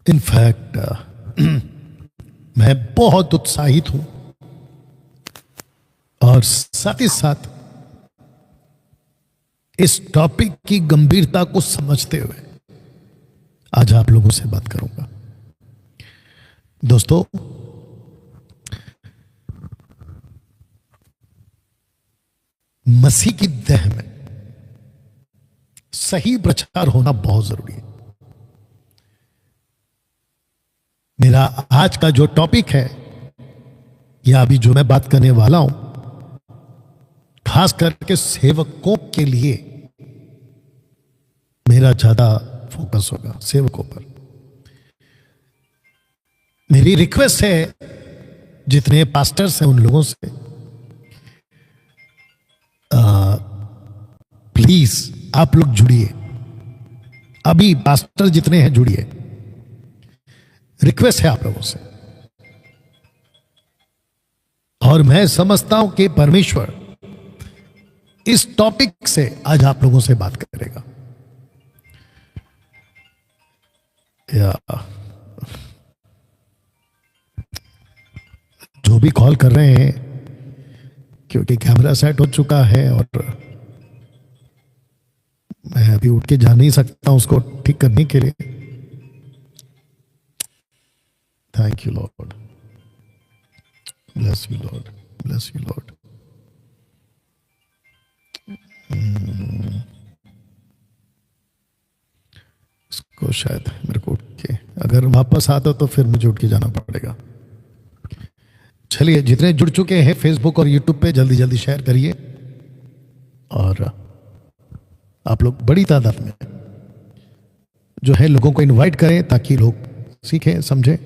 In fact मैं बहुत उत्साहित हूं और साथ ही साथ इस टॉपिक की गंभीरता को समझते हुए आज आप लोगों से बात करूंगा। दोस्तों, मसीह की देह में सही प्रचार होना बहुत जरूरी है। मेरा आज का जो टॉपिक है या अभी जो मैं बात करने वाला हूं, खास करके सेवकों के लिए मेरा ज्यादा फोकस होगा, सेवकों पर। मेरी रिक्वेस्ट है जितने पास्टर्स हैं उन लोगों से, प्लीज आप लोग जुड़िए। अभी पास्टर जितने हैं जुड़िए, रिक्वेस्ट है आप लोगों से। और मैं समझता हूं कि परमेश्वर इस टॉपिक से आज आप लोगों से बात करेगा। या जो भी कॉल कर रहे हैं, क्योंकि कैमरा सेट हो चुका है और मैं अभी उठ के जा नहीं सकता उसको ठीक करने के लिए। Thank you Lord, bless you Lord, bless you Lord. इसको शायद मेरे को उठ के अगर वापस आता तो फिर मुझे उठ के जाना पड़ेगा। चलिए, जितने जुड़ चुके हैं फेसबुक और यूट्यूब पे जल्दी जल्दी शेयर करिए। और आप लोग बड़ी तादाद में जो है लोगों को इनवाइट करें ताकि लोग सीखें, समझें।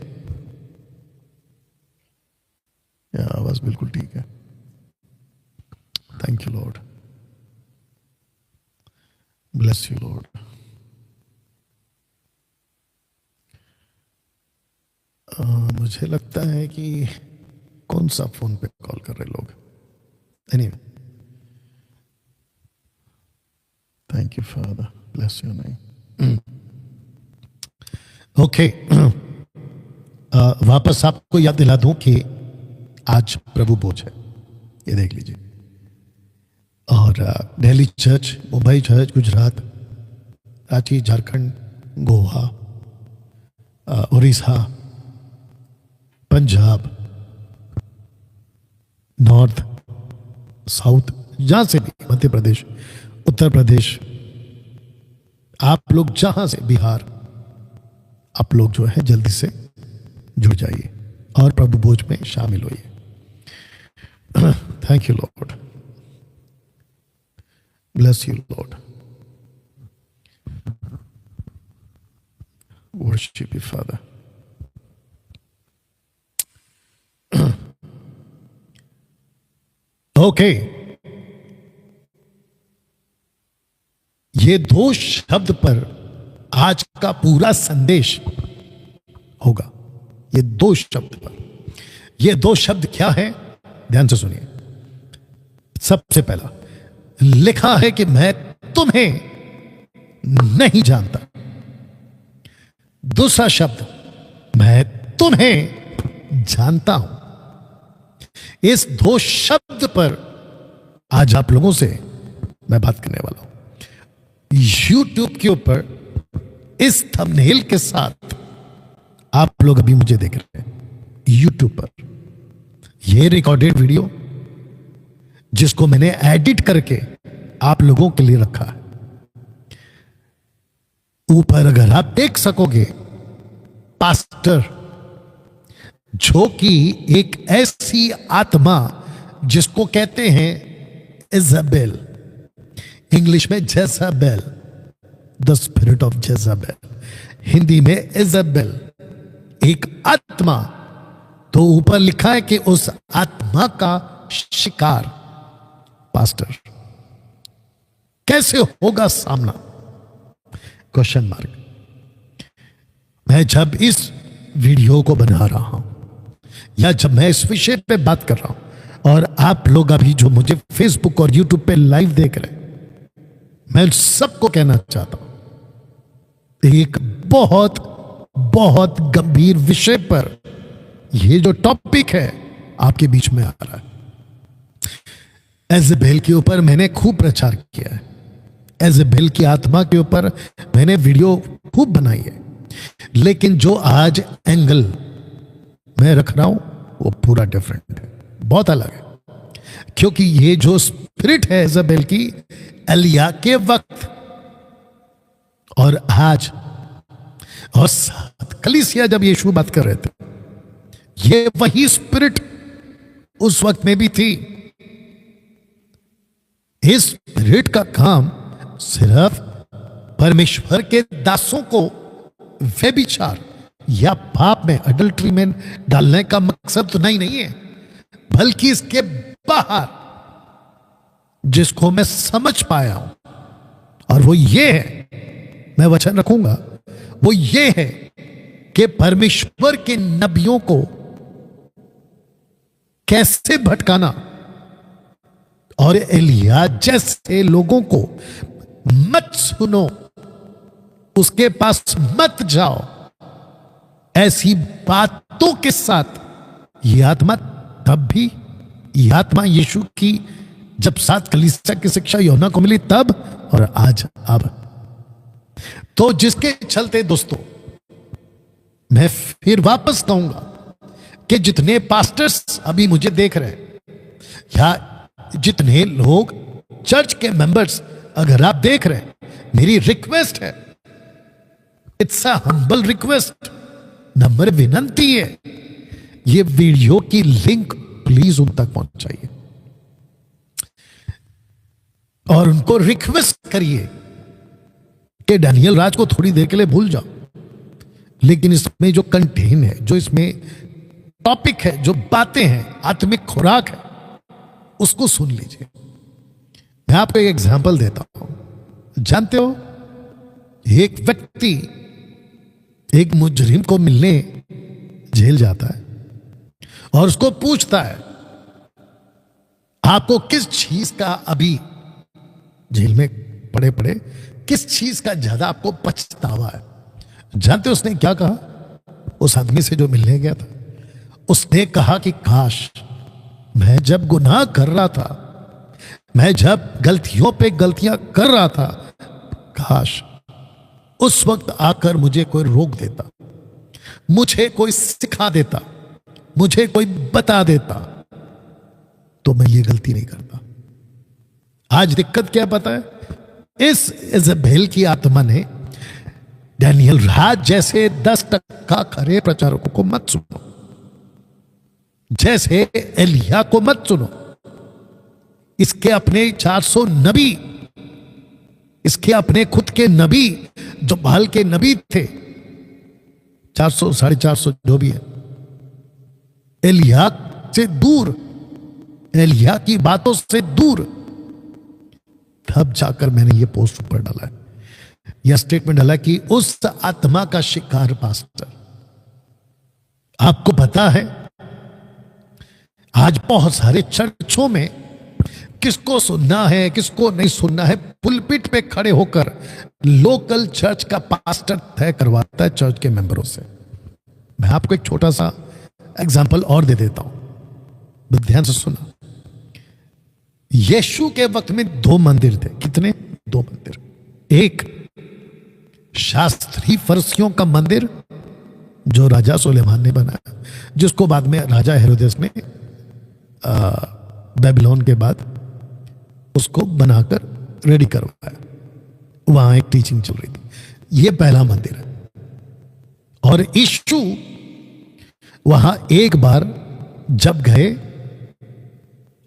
आवाज बिल्कुल ठीक है। Thank you Lord, bless you Lord. मुझे लगता है कि कौन सा फोन पे कॉल कर रहे लोग। Anyway, thank you father, bless your name. Okay, वापस आपको याद दिला दूं कि आज प्रभु भोज है, ये देख लीजिए। और Delhi church, Mumbai church, Gujarat, Ranchi, Jharkhand, Goa, Orissa, Punjab, north, south, जहां से भी, मध्य प्रदेश, उत्तर प्रदेश, आप लोग जहां से, बिहार, आप लोग जो है जल्दी से जुड़ जाइए और प्रभु भोज में शामिल होइए। Thank you Lord, bless you Lord, worship you father. Okay, ये दो शब्द पर आज का पूरा संदेश होगा। ये दो शब्द पर, ये दो शब्द क्या है, ध्यान से सुनिए। सबसे पहला लिखा है कि मैं तुम्हें नहीं जानता। दूसरा शब्द, मैं तुम्हें जानता हूं। इस दो शब्द पर आज आप लोगों से मैं बात करने वाला हूं। YouTube के ऊपर इस थंबनेल के साथ आप लोग अभी मुझे देख रहे हैं YouTube पर। यह रिकॉर्डेड वीडियो जिसको मैंने एडिट करके आप लोगों के लिए रखा है। ऊपर अगर आप देख सकोगे, पास्टर जो कि एक ऐसी आत्मा जिसको कहते हैं इजाबेल, इंग्लिश में जेजाबेल, द स्पिरिट ऑफ जेजाबेल, हिंदी में इजाबेल, एक आत्मा। तो ऊपर लिखा है कि उस आत्मा का शिकार पास्टर कैसे होगा सामना, क्वेश्चन मार्क। मैं जब इस वीडियो को बना रहा हूं या जब मैं इस विषय पे बात कर रहा हूं और आप लोग अभी जो मुझे फेसबुक और यूट्यूब पे लाइव देख रहे हैं, मैं सबको कहना चाहता हूं, एक बहुत बहुत गंभीर विषय पर यह जो टॉपिक है आपके बीच में आ रहा है। एजेबेल के ऊपर मैंने खूब प्रचार किया है, एजेबेल की आत्मा के ऊपर मैंने वीडियो खूब बनाई है, लेकिन जो आज एंगल मैं रख रहा हूं वो पूरा डिफरेंट है, बहुत अलग है। क्योंकि ये जो स्पिरिट है एजेबेल की, एलिया के वक्त और आज और साथ कलीसिया जब यीशु बात कर रहे थे, ये वही स्पिरिट उस वक्त में भी थी। इस स्पिरिट का काम सिर्फ परमेश्वर के दासों को व्यभिचार या पाप में, अडल्ट्री में डालने का मकसद तो नहीं है, बल्कि इसके बाहर जिसको मैं समझ पाया हूं, और वो ये है, मैं वचन रखूंगा, वो ये है कि परमेश्वर के नबियों को कैसे भटकाना और एलिया जैसे लोगों को मत सुनो, उसके पास मत जाओ, ऐसी बातों के साथ यह आत्मा तब भी, यह आत्मा यीशु की जब सात कलीसिया की शिक्षा यूहन्ना को मिली तब, और आज अब। तो जिसके चलते दोस्तों मैं फिर वापस कहूंगा कि जितने पास्टर्स अभी मुझे देख रहे हैं, या जितने लोग चर्च के मेंबर्स अगर आप देख रहे हैं, मेरी रिक्वेस्ट है, it's a humble request, number विनंती है, ये वीडियो की लिंक प्लीज उन तक पहुंचाइए और उनको रिक्वेस्ट करिए कि डैनियल राज को थोड़ी देर के लिए भूल जाओ, लेकिन इसमें जो कंटेन है, जो इसमें टॉपिक है, जो बातें हैं, आत्मिक खुराक है, उसको सुन लीजिए। मैं आपको एक एग्जांपल देता हूं। जानते हो, एक व्यक्ति एक मुजरिम को मिलने जेल जाता है और उसको पूछता है, आपको किस चीज का अभी जेल में पड़े पड़े किस चीज का ज्यादा आपको पछतावा है? जानते हो उसने क्या कहा? उस आदमी से जो मिलने गया था, उसने कहा कि काश मैं जब गुनाह कर रहा था, मैं जब गलतियों पे गलतियां कर रहा था, काश उस वक्त आकर मुझे कोई रोक देता, मुझे कोई सिखा देता, मुझे कोई बता देता, तो मैं ये गलती नहीं करता। आज दिक्कत क्या पता है? इस इजेबेल की आत्मा ने डैनियल राज जैसे 10% खरे प्रचारकों को मत सुनो, जैसे एलिया को मत सुनो, इसके अपने 400 नबी, इसके अपने खुद के नबी जो बाल के नबी थे, 400 450 जो भी है, एलिया से दूर, एलिया की बातों से दूर। तब जाकर मैंने ये पोस्ट ऊपर डाला है, यह स्टेटमेंट डाला कि उस आत्मा का शिकार पास्टर। आपको पता है आज बहुत सारे चर्चों में किसको सुनना है किसको नहीं सुनना है, पुलपिट पे खड़े होकर लोकल चर्च का पास्टर तय करवाता है चर्च के मेंबरों से। मैं आपको एक छोटा सा एग्जांपल और दे देता हूं, ध्यान से सुना। यीशु के वक्त में 2 मंदिर थे। कितने? 2 मंदिर। एक शास्त्री फरसियों का मंदिर जो राजा सुलेमान ने बनाया, जिसको बाद में राजा हेरोदेस ने बेबीलोन के बाद उसको बनाकर रेडी करवाया। वहां एक टीचिंग चल रही थी। यह पहला मंदिर है। और यीशु वहां एक बार जब गए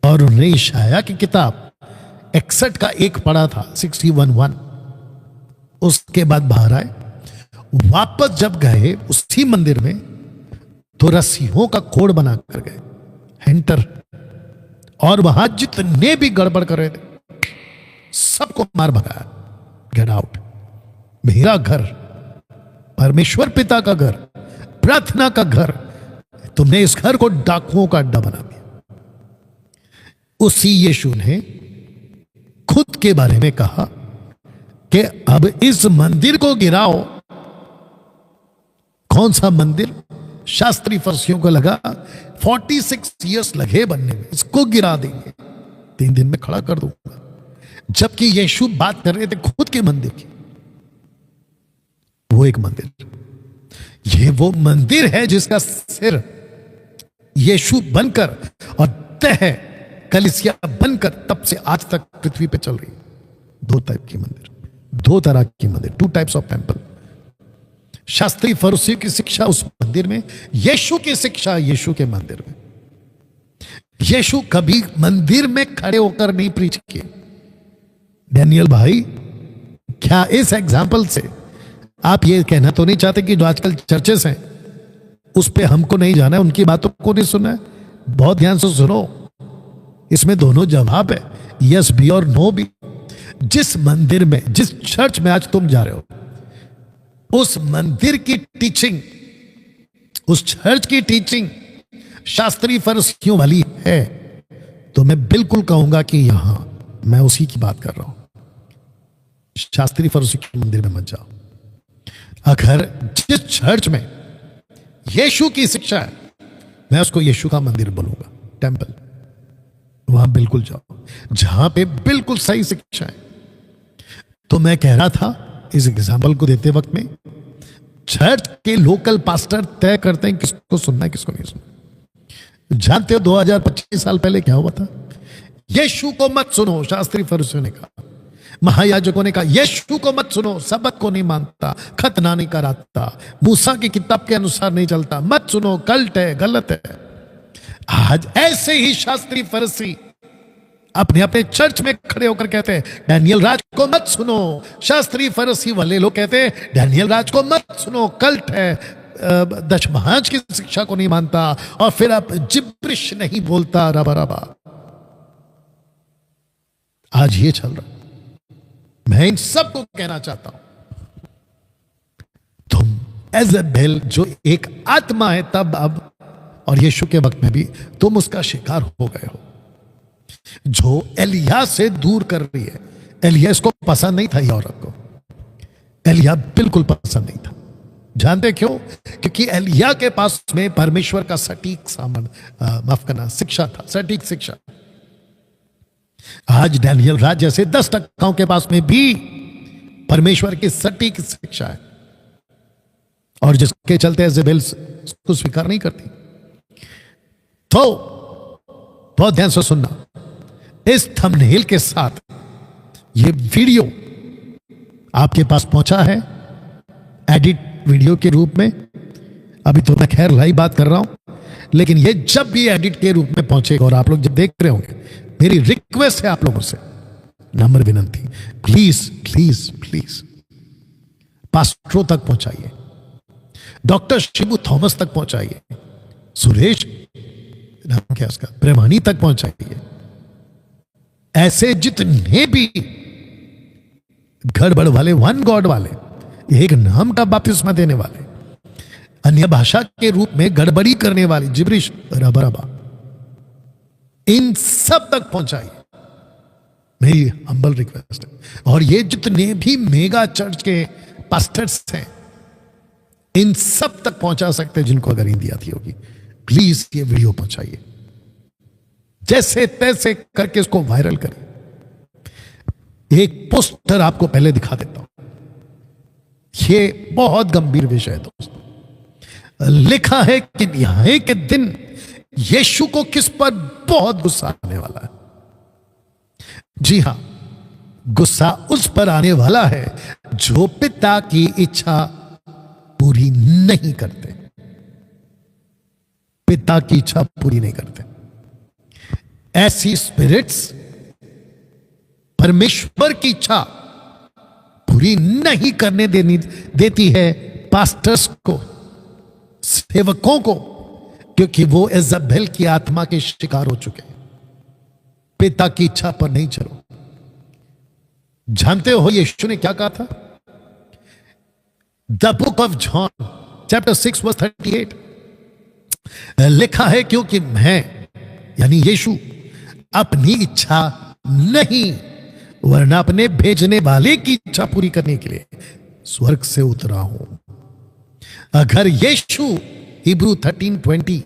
और उन्हें इशाया की किताब 61 का 1 पढ़ा था, 61:1, उसके बाद बाहर आए, वापस जब गए उसी मंदिर में तो रस्सियों का कोड बनाकर गए, हेंटर, और वहां जितने भी गड़बड़ कर रहे थे सबको मार भगाया। Get out. मेरा घर, परमेश्वर पिता का घर, प्रार्थना का घर, तुमने इस घर को डाकुओं का अड्डा बना दिया। उसी यीशु ने खुद के बारे में कहा कि अब इस मंदिर को गिराओ कौन सा मंदिर? शास्त्री फरसियों को लगा 46 इयर्स लगे बनने में, इसको गिरा देंगे, 3 दिन में खड़ा कर दूंगा। जबकि यीशु बात कर रहे थे खुद के मंदिर की। वो एक मंदिर, ये वो मंदिर है जिसका सिर यीशु बनकर और तह कलीसिया बनकर तब से आज तक पृथ्वी पे चल रही है। 2 टाइप की मंदिर, 2 तरह की मंदिर, 2 टाइप्स ऑफ टेंपल। शास्त्री फरीसियों की शिक्षा उस मंदिर में, यीशु की शिक्षा यीशु के मंदिर में। यीशु कभी मंदिर में खड़े होकर नहीं प्रीच किए। डैनियल भाई, क्या इस एग्जाम्पल से आप ये कहना तो नहीं चाहते कि जो आजकल चर्चेस हैं उस पे हमको नहीं जाना है, उनकी बातों को नहीं सुनना है? बहुत ध्यान से सुनो, इसमें दोनों जवाब है, यस भी और नो भी। जिस मंदिर में, जिस चर्च में आज तुम जा रहे हो, उस मंदिर की टीचिंग, उस चर्च की टीचिंग शास्त्री फरीसियों वाली है, तो मैं बिल्कुल कहूंगा कि यहां मैं उसी की बात कर रहा हूं। शास्त्री फरीसी के मंदिर में मत जाओ। अगर जिस चर्च में यीशु की शिक्षा है, मैं उसको यीशु का मंदिर बोलूंगा, टेंपल, वहां बिल्कुल जाओ जहां पे बिल्कुल सही शिक्षा है। तो मैं कह रहा था इस एग्जाम्पल को देते वक्त में, चर्च के लोकल पास्टर तय करते हैं किसको सुनना है किसको नहीं सुनना। जानते हो 2025 साल पहले क्या हुआ था? यीशु को मत सुनो, शास्त्री फरीसियों ने कहा, महायाजकों ने कहा यीशु को मत सुनो, सबत को नहीं मानता, खतना नहीं कराता, मूसा की किताब के अनुसार नहीं चलता, मत सुनो, कल्ट है, गलत है। आज ऐसे ही शास्त्री फरीसी अपने अपने चर्च में खड़े होकर कहते हैं डैनियल राज को मत सुनो। शास्त्री फरीसी वाले लोग कहते हैं डैनियल राज को मत सुनो, कल्ट है, दशमहाज की शिक्षा को नहीं मानता, और फिर अब जिब्रिश नहीं बोलता, रबा रबा। आज ये चल रहा। मैं इन सबको कहना चाहता हूं, तुम एजेबेल जो एक आत्मा है तब, अब और यीशु के वक्त में भी, तुम उसका शिकार हो गए हो, जो एलिया से दूर कर रही है। एलिया इसको पसंद नहीं था, ये औरत को एलिया बिल्कुल पसंद नहीं था। जानते क्यों? क्योंकि एलिया के पास में परमेश्वर का सटीक सामान, माफ करना, शिक्षा था, सटीक शिक्षा। आज डैनियल राज जैसे 10 टक्काओं के पास में भी परमेश्वर की सटीक शिक्षा है, और जिसके चलते एजेबेल उसको स्वीकार नहीं करती। तो बहुत ध्यान से सुनना, इस थंबनेल के साथ ये वीडियो आपके पास पहुंचा है एडिट वीडियो के रूप में। अभी तो मैं खैर लाइव बात कर रहा हूं, लेकिन ये जब भी एडिट के रूप में पहुंचेगा और आप लोग जब देख रहे होंगे, मेरी रिक्वेस्ट है आप लोगों से, नम्र विनंती, प्लीज प्लीज प्लीज पास्टरों तक पहुंचाइए, डॉक्टर शिबू थॉमस तक पहुंचाइए, सुरेश नाम क्या उसका, प्रेमानी तक पहुंचाइए। ऐसे जितने भी गड़बड़ वाले, वन गॉड वाले, एक नाम का बपतिस्मा देने वाले, अन्य भाषा के रूप में गड़बड़ी करने वाले, जिब्रिश, रबरबा, इन सब तक पहुंचाइए, मेरी हम्बल रिक्वेस्ट है। और ये जितने भी मेगा चर्च के पास्टर्स हैं, इन सब तक पहुंचा सकते हैं जिनको अगर हिंदी आती होगी। प्लीज ये वीडियो पहुंचाइए, जैसे तैसे करके इसको वायरल करिए। एक पोस्टर आपको पहले दिखा देता हूं, ये बहुत गंभीर विषय है दोस्तों। लिखा है कि न्याय के दिन यीशु को किस पर बहुत गुस्सा आने वाला है। जी हां, गुस्सा उस पर आने वाला है जो पिता की इच्छा पूरी नहीं करते, पिता की इच्छा पूरी नहीं करते। ऐसी स्पिरिट्स परमेश्वर की इच्छा पूरी नहीं करने देती है पास्टर्स को, सेवकों को, क्योंकि वो इज़बेल की आत्मा के शिकार हो चुके हैं। पिता की इच्छा पर नहीं चलो। जानते हो यीशु ने क्या कहा था? The book of John chapter 6 verse 38 लिखा है, क्योंकि मैं यानी यीशु अपनी इच्छा नहीं वरना अपने भेजने वाले की इच्छा पूरी करने के लिए स्वर्ग से उतरा हूं। अगर यीशु हिब्रू 13:20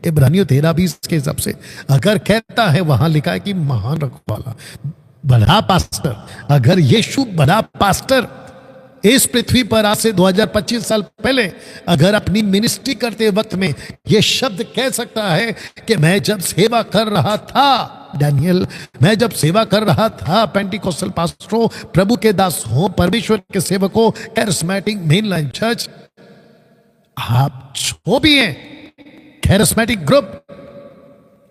इब्रानियों 13:20 के हिसाब से अगर कहता है, वहां लिखा है कि महान रखवाला, बड़ा पास्टर, अगर यीशु बड़ा पास्टर इस पृथ्वी पर आज से 2025 साल पहले अगर अपनी मिनिस्ट्री करते वक्त में यह शब्द कह सकता है कि मैं जब सेवा कर रहा था डैनियल, मैं जब सेवा कर रहा था पेंटिकोस्टल पास्टरों, प्रभु के दासों, परमेश्वर के सेवकों, कैरिस्मेटिक मेनलाइन चर्च, आप जो भी हैं कैरिस्मेटिक ग्रुप,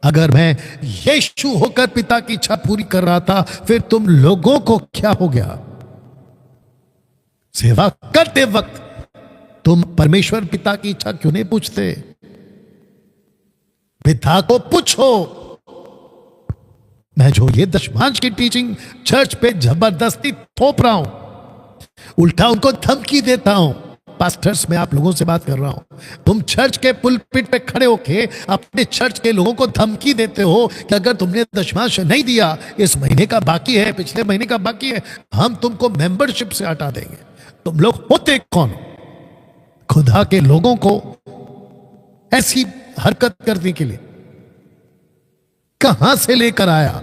अगर मैं यीशु होकर पिता की इच्छा पूरी कर रहा था, फिर तुम लोगों को क्या हो गया? सेवा करते वक्त तुम परमेश्वर पिता की इच्छा क्यों नहीं पूछते? पिता को पूछो। मैं जो ये दशमांश की टीचिंग चर्च पे जबरदस्ती थोप रहा हूं, उल्टा उनको धमकी देता हूं। पास्टर्स, मैं आप लोगों से बात कर रहा हूं। तुम चर्च के पुलपिट पे खड़े होके अपने चर्च के लोगों को धमकी देते हो कि अगर तुमने दशमांश नहीं दिया, इस महीने का बाकी है, पिछले महीने का बाकी है, हम तुमको मेंबरशिप से हटा देंगे। तुम लोग होते कौन? खुदा के लोगों को ऐसी हरकत करने के लिए कहां से लेकर आया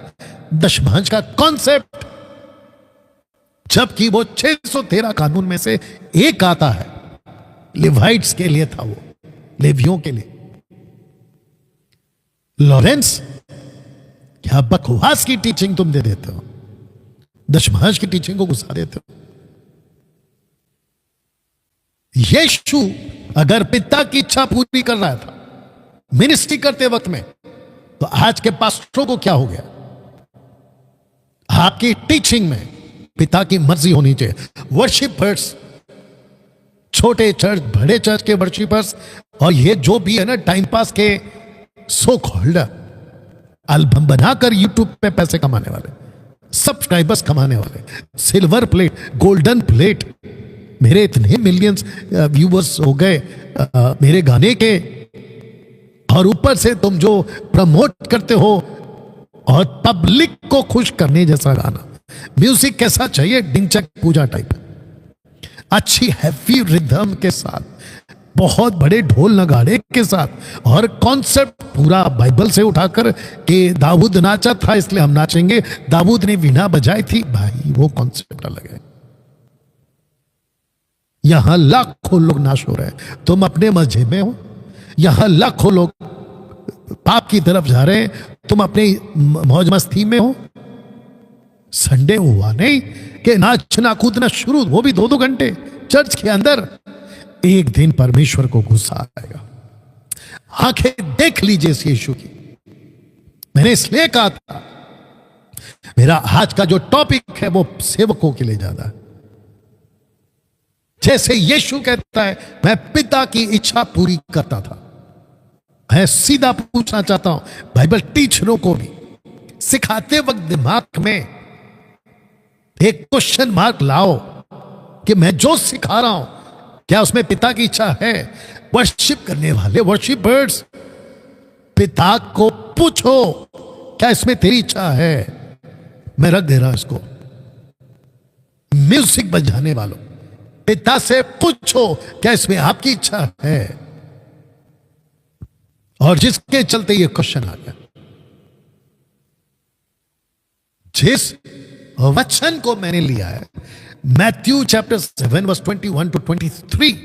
दशमांश का कॉन्सेप्ट, जबकि वो 613 कानून में से एक आता है। लिवाइट्स के लिए था, वो लेवियों के लिए। लॉरेंस, क्या बकवास की टीचिंग तुम दे देते हो, दशमांश की टीचिंग को घुसा देते हो। यीशु अगर पिता की इच्छा पूरी कर रहा था मिनिस्ट्री करते वक्त में, तो आज के पास्टरों को क्या हो गया? आपकी टीचिंग में पिता की मर्जी होनी चाहिए। वर्शिपर्स, छोटे चर्च, बड़े चर्च के वर्शिपर्स, और ये जो भी है ना टाइम पास के सो कॉल्ड एल्बम बनाकर यूट्यूब पे पैसे कमाने वाले, सब्सक्राइबर्स कमाने वाले, सिल्वर प्लेट, गोल्डन प्लेट, मेरे इतने मिलियंस व्यूवर्स हो गए मेरे गाने के, और ऊपर से तुम जो प्रमोट करते हो और पब्लिक को खुश करने जैसा गाना। म्यूजिक कैसा चाहिए? डिंचक पूजा टाइप, अच्छी हैवी रिदम के साथ, बहुत बड़े ढोल नगाड़े के साथ, और कॉन्सेप्ट पूरा बाइबल से उठाकर कि दाऊद नाचा था इसलिए हम नाचेंगे, दाऊद ने वीणा बजाई थी। भाई वो कॉन्सेप्ट अलग है। यहां लाखों लोग नाश हो रहे हैं, तुम अपने मजे में हो। यहां लाखों लोग पाप की तरफ जा रहे हैं, तुम अपने मौज मस्ती में हो। संडे हुआ नहीं कि नाचना कूदना शुरू, वो भी 2-2 घंटे चर्च के अंदर। एक दिन परमेश्वर को गुस्सा आएगा। आंखें देख लीजिए इस यीशु की। मैंने इसलिए कहा था मेरा आज का जो टॉपिक है वो सेवकों के लिए ज्यादा है। जैसे यीशु कहता है मैं पिता की इच्छा पूरी करता था, मैं सीधा पूछना चाहता हूं बाइबल टीचरों को भी सिखाते वक्त दिमाग में एक क्वेश्चन मार्क लाओ कि मैं जो सिखा रहा हूं क्या उसमें पिता की इच्छा है? वर्शिप करने वाले वर्शिपर्स, पिता को पूछो क्या इसमें तेरी इच्छा है? मैं रख दे रहा हूं इसको। म्यूजिक बजाने वालों, पिता से पूछो क्या इसमें आपकी इच्छा है? और जिसके चलते ये क्वेश्चन आ गया, जिस वचन को मैंने लिया है मैथ्यू चैप्टर 7 वर्स 21 to 23,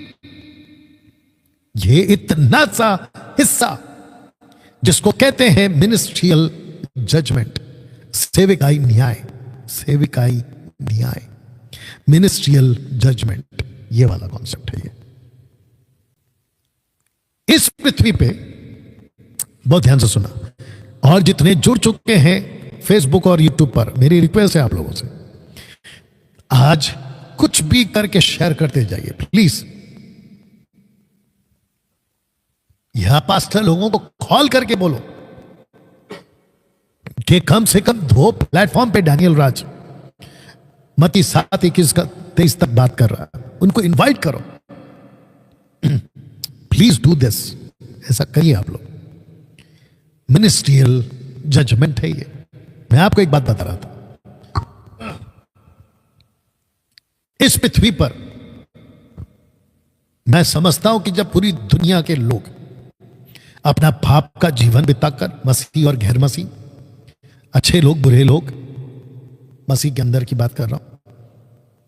ये इतना सा हिस्सा जिसको कहते हैं मिनिस्ट्रियल जजमेंट, सेविकाई न्याय, सेविकाई न्याय, मिनिस्ट्रियल जजमेंट, ये वाला कॉन्सेप्ट है। ये इस पृथ्वी पे बहुत ध्यान से सुना, और जितने जुड़ चुके हैं फेसबुक और यूट्यूब पर, मेरी रिक्वेस्ट है आप लोगों से, आज कुछ भी करके शेयर करते जाइए प्लीज। यहां पास्टर लोगों को कॉल करके बोलो कि कम से कम 2 प्लेटफॉर्म पे डैनियल राज मत्ती 7:21-23 तक बात कर रहा है, उनको इनवाइट करो। प्लीज डू दिस, ऐसा करिए आप लोग। मिनिस्ट्रियल जजमेंट है ये। मैं आपको एक बात बता रहा था, इस पृथ्वी पर मैं समझता हूं कि जब पूरी दुनिया के लोग अपना पाप का जीवन बिताकर, मसीह और गैर मसीह, अच्छे लोग बुरे लोग, मसीह के अंदर की बात कर रहा हूं,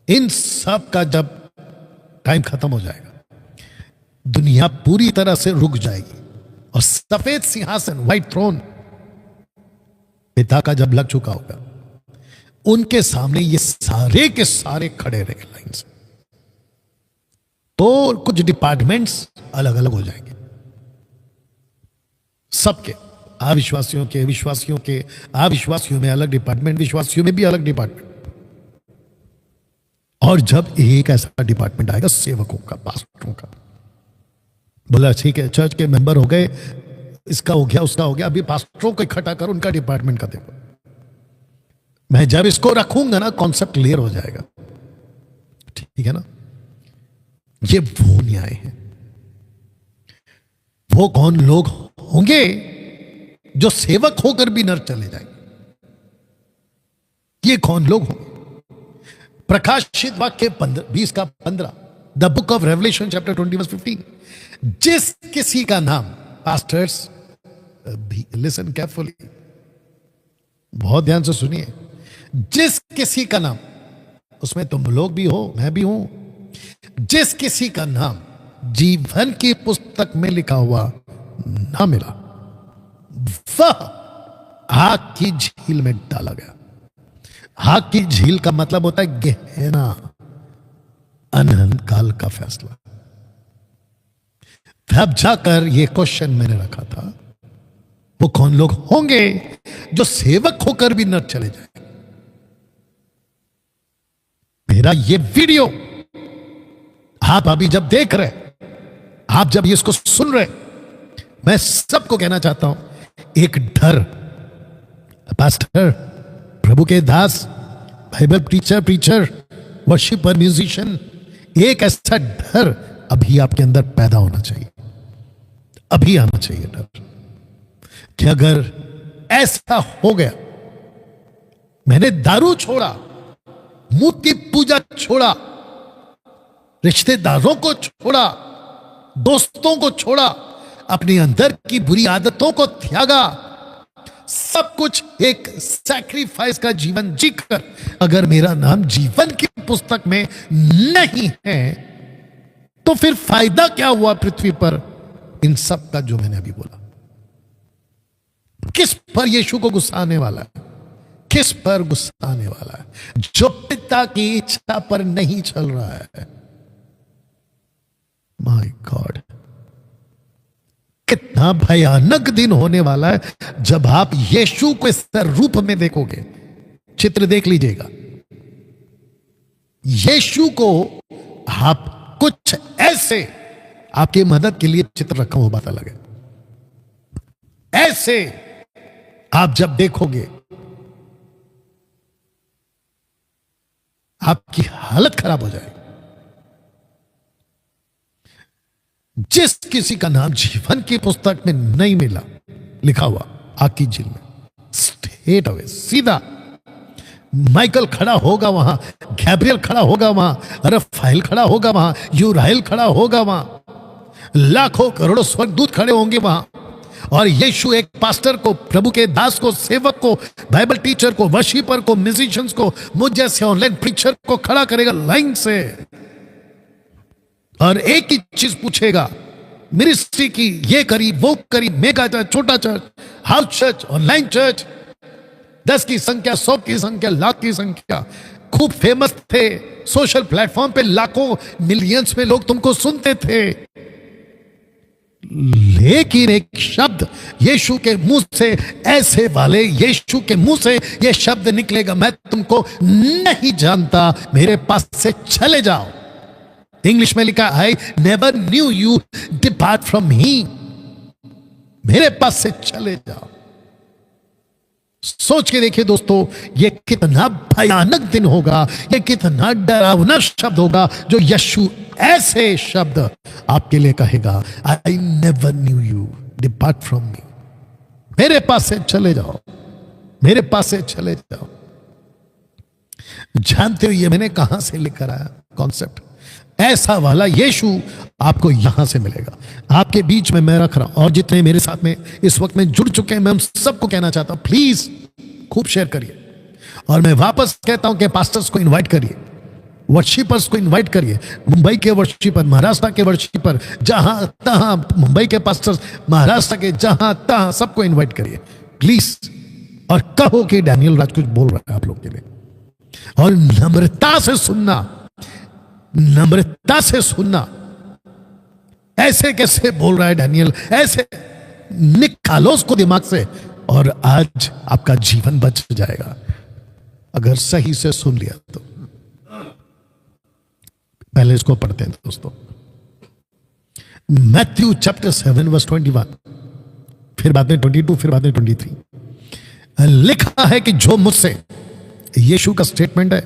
इन सब का जब टाइम खत्म हो जाएगा, दुनिया पूरी तरह से रुक जाएगी और सफेद सिंहासन, व्हाइट थ्रोन पिता का जब लग चुका होगा, उनके सामने ये सारे के सारे खड़े रहेंगे लाइन से। तो कुछ डिपार्टमेंट्स अलग अलग हो जाएंगे, सबके, अविश्वासियों के, विश्वासियों के, अविश्वासियों में अलग डिपार्टमेंट, विश्वासियों में भी अलग डिपार्टमेंट। और जब एक ऐसा डिपार्टमेंट आएगा सेवकों का, पास्टरों का, बोला ठीक है चर्च के मेंबर हो गए, इसका हो गया उसका हो गया, अभी पास्टरों को इकट्ठा कर, उनका डिपार्टमेंट का देखो। मैं जब इसको रखूंगा ना, कॉन्सेप्ट क्लियर हो जाएगा, ठीक है ना। ये वो न्याय है। वो कौन लोग होंगे जो सेवक होकर भी नर चले जाएंगे? ये कौन लोग होंगे? प्रकाशित वाक्य 20 का 15, the book of revelation chapter 20:15, जिस किसी का नाम, पास्टर्स लिसन केयरफुली, बहुत ध्यान से सुनिए, जिस किसी का नाम, उसमें तुम लोग भी हो, मैं भी हूं, जिस किसी का नाम जीवन की पुस्तक में लिखा हुआ ना मिला, वह आग की झील में डाला गया। आग की झील का मतलब होता है गहना, अनंत काल का फैसला। तब जाकर यह क्वेश्चन मैंने रखा था, वो कौन लोग होंगे जो सेवक होकर भी न चले जाएंगे? मेरा ये वीडियो आप अभी जब देख रहे, आप जब इसको सुन रहे, मैं सबको कहना चाहता हूं, एक डर, पास्टर, प्रभु के दास, बाइबल प्रीचर, वर्शिपर, म्यूजिशियन, एक ऐसा डर अभी आपके अंदर पैदा होना चाहिए, अभी आना चाहिए डर कि अगर ऐसा हो गया, मैंने दारू छोड़ा, मूर्ति पूजा छोड़ा, रिश्तेदारों को छोड़ा, दोस्तों को छोड़ा, अपने अंदर की बुरी आदतों को त्यागा, सब कुछ एक सैक्रिफाइस का जीवन जीकर अगर मेरा नाम जीवन की पुस्तक में नहीं है, तो फिर फायदा क्या हुआ पृथ्वी पर इन सब का जो मैंने अभी बोला? किस पर यीशु को गुस्सा आने वाला है? किस पर गुस्सा आने वाला है? जो पिता की इच्छा पर नहीं चल रहा है। माय गॉड, कितना भयानक दिन होने वाला है जब आप यीशु को इस रूप में देखोगे। चित्र देख लीजिएगा, यीशु को आप कुछ ऐसे, आपकी मदद के लिए चित्र रखा हुआ, बात अलग है, ऐसे आप जब देखोगे आपकी हालत खराब हो जाएगी। जिस किसी का नाम जीवन की पुस्तक में नहीं मिला, लिखा हुआ आग की झील में, स्ट्रेट अवे, सीधा माइकल खड़ा होगा वहां, गैब्रियल खड़ा होगा वहां, रफाइल खड़ा होगा वहां, यूराइल खड़ा होगा वहां, लाखों करोड़ों स्वर्गदूत खड़े होंगे वहां, और यीशु एक पास्टर को, प्रभु के दास को, सेवक को, बाइबल टीचर को, वर्शिपर को, म्यूजिशियंस को, मुझ जैसे ऑनलाइन प्रीचर को खड़ा करेगा लाइन से, और एक ही चीज पूछेगा, मिनिस्ट्री की ये करी वो करी, मेगा चर्च, छोटा church, house church, online church, 10 की संख्या, 100 की संख्या, लाख की संख्या, खूब फेमस थे, सोशल प्लेटफॉर्म पे लाखों मिलियंस में लोग तुमको सुनते थे, लेकिन एक शब्द यीशु के मुंह से, ऐसे वाले यीशु के मुंह से यह शब्द निकलेगा, मैं तुमको नहीं जानता, मेरे पास से चले जाओ। इंग्लिश में लिखा, I never knew you, depart from me, मेरे पास से चले जाओ। सोच के देखिए दोस्तों, ये कितना भयानक दिन होगा, ये कितना डरावना शब्द होगा जो यीशु ऐसे शब्द आपके लिए कहेगा, I never knew you, depart from me, मेरे पास से चले जाओ, मेरे पास से चले जाओ। जानते हो ये मैंने कहां से लेकर आया कॉन्सेप्ट? ऐसा वाला यीशु आपको यहां से मिलेगा। आपके बीच में मैं रख रहा हूं, और जितने मेरे साथ में इस वक्त में जुड़ चुके हैं, मैं उन सबको कहना चाहता हूं, प्लीज खूब शेयर करिए। और मैं वापस कहता हूं कि पास्टर्स को इनवाइट करिए, वर्शिपर्स को इनवाइट करिए, मुंबई के वर्शिपर, महाराष्ट्र के वर्शिपर, जहां तहां मुंबई के पास्टर्स, महाराष्ट्र के जहां तहां सबको इनवाइट करिए प्लीज। और कहो कि डैनियल राज कुछ बोल रहा है आप लोग के लिए, और नम्रता से सुनना, नम्रता से सुनना। ऐसे कैसे बोल रहा है डैनियल, ऐसे निकालो उसको दिमाग से, और आज आपका जीवन बच जाएगा अगर सही से सुन लिया तो। पहले इसको पढ़ते हैं दोस्तों, मैथ्यू चैप्टर 7 वर्स 21, फिर बाद में 22, फिर बाद में 23। लिखा है कि जो मुझसे, यीशु का स्टेटमेंट है,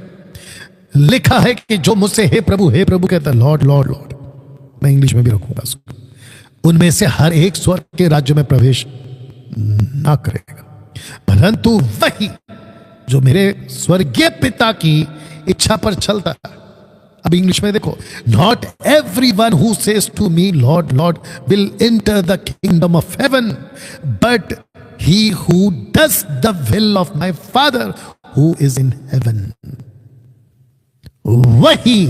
लिखा है कि जो मुझसे हे प्रभु कहता है, लॉर्ड लॉर्ड लॉर्ड, मैं इंग्लिश में भी रखूंगा उसको, उनमें से हर एक स्वर्ग के राज्य में प्रवेश ना करेगा, परंतु वही जो मेरे स्वर्गीय पिता की इच्छा पर चलता है। अब इंग्लिश में देखो, not everyone who says to me lord lord will enter the kingdom of heaven, but he who does the will of my father who is in heaven. वही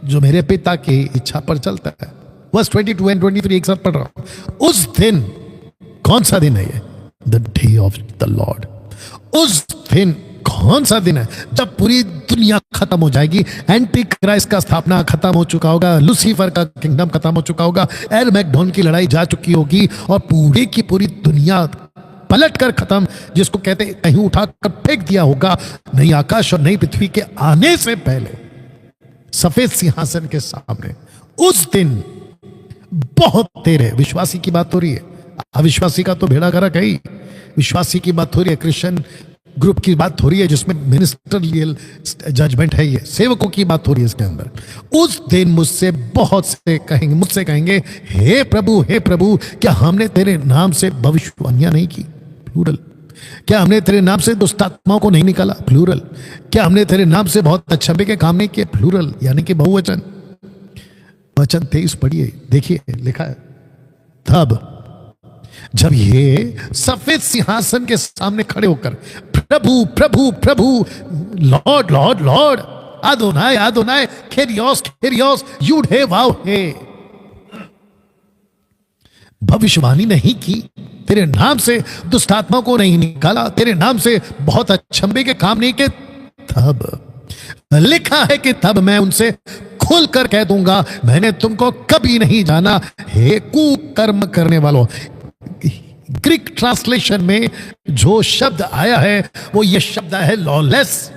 जो मेरे पिता की इच्छा पर चलता है। वर्स 22 एंड 23 एक साथ पढ़ रहा हूं। उस दिन, कौन सा दिन है ये? The day of the Lord. उस दिन कौन सा दिन है? जब पूरी दुनिया खत्म हो जाएगी, एंटी क्राइस्ट का स्थापना खत्म हो चुका होगा, लूसीफर का किंगडम खत्म हो चुका होगा, एल मैकडॉन की लड़ाई जा चुकी होगी, और पूरी की पूरी दुनिया पलट कर खत्म, जिसको कहते कहीं उठाकर फेंक दिया होगा, नई आकाश और नई पृथ्वी के आने से पहले सफेद सिंहासन के सामने। उस दिन बहुत देर है। विश्वासी की बात हो रही है, अविश्वासी का तो भेड़ा गरक है ही। विश्वासी की बात हो रही है, क्रिश्चियन ग्रुप की बात हो रही है, जिसमें मिनिस्ट्रियल जजमेंट है, ये सेवकों की बात हो रही है इसके अंदर। उस दिन मुझसे बहुत से कहेंगे, मुझसे कहेंगे, हे प्रभु क्या हमने तेरे नाम से भविष्यवाणियां नहीं की? प्लूरल। क्या हमने तेरे नाम से दुष्ट आत्माओं को नहीं निकाला? प्लूरल। क्या हमने तेरे नाम से बहुत अच्छे के काम नहीं किए? प्लूरल, यानी कि बहुवचन। वचन 23 पढ़िए, देखिए लिखा है, तब जब ये सफेद सिंहासन के सामने खड़े होकर प्रभु प्रभु प्रभु, लॉर्ड लॉर्ड लॉर्ड, आदोनाय आदोनाय, केरियोस केरियोस, यूड हे वाव हे, भविष्यवाणी नहीं की, तेरे नाम से दुष्ट आत्मा को नहीं निकाला, तेरे नाम से बहुत अचंभे के काम नहीं किए, तब लिखा है कि तब मैं उनसे खुल कर कह दूंगा, मैंने तुमको कभी नहीं जाना, हे कुकर्म करने वालों। ग्रीक ट्रांसलेशन में जो शब्द आया है वो ये शब्द है लॉलेस।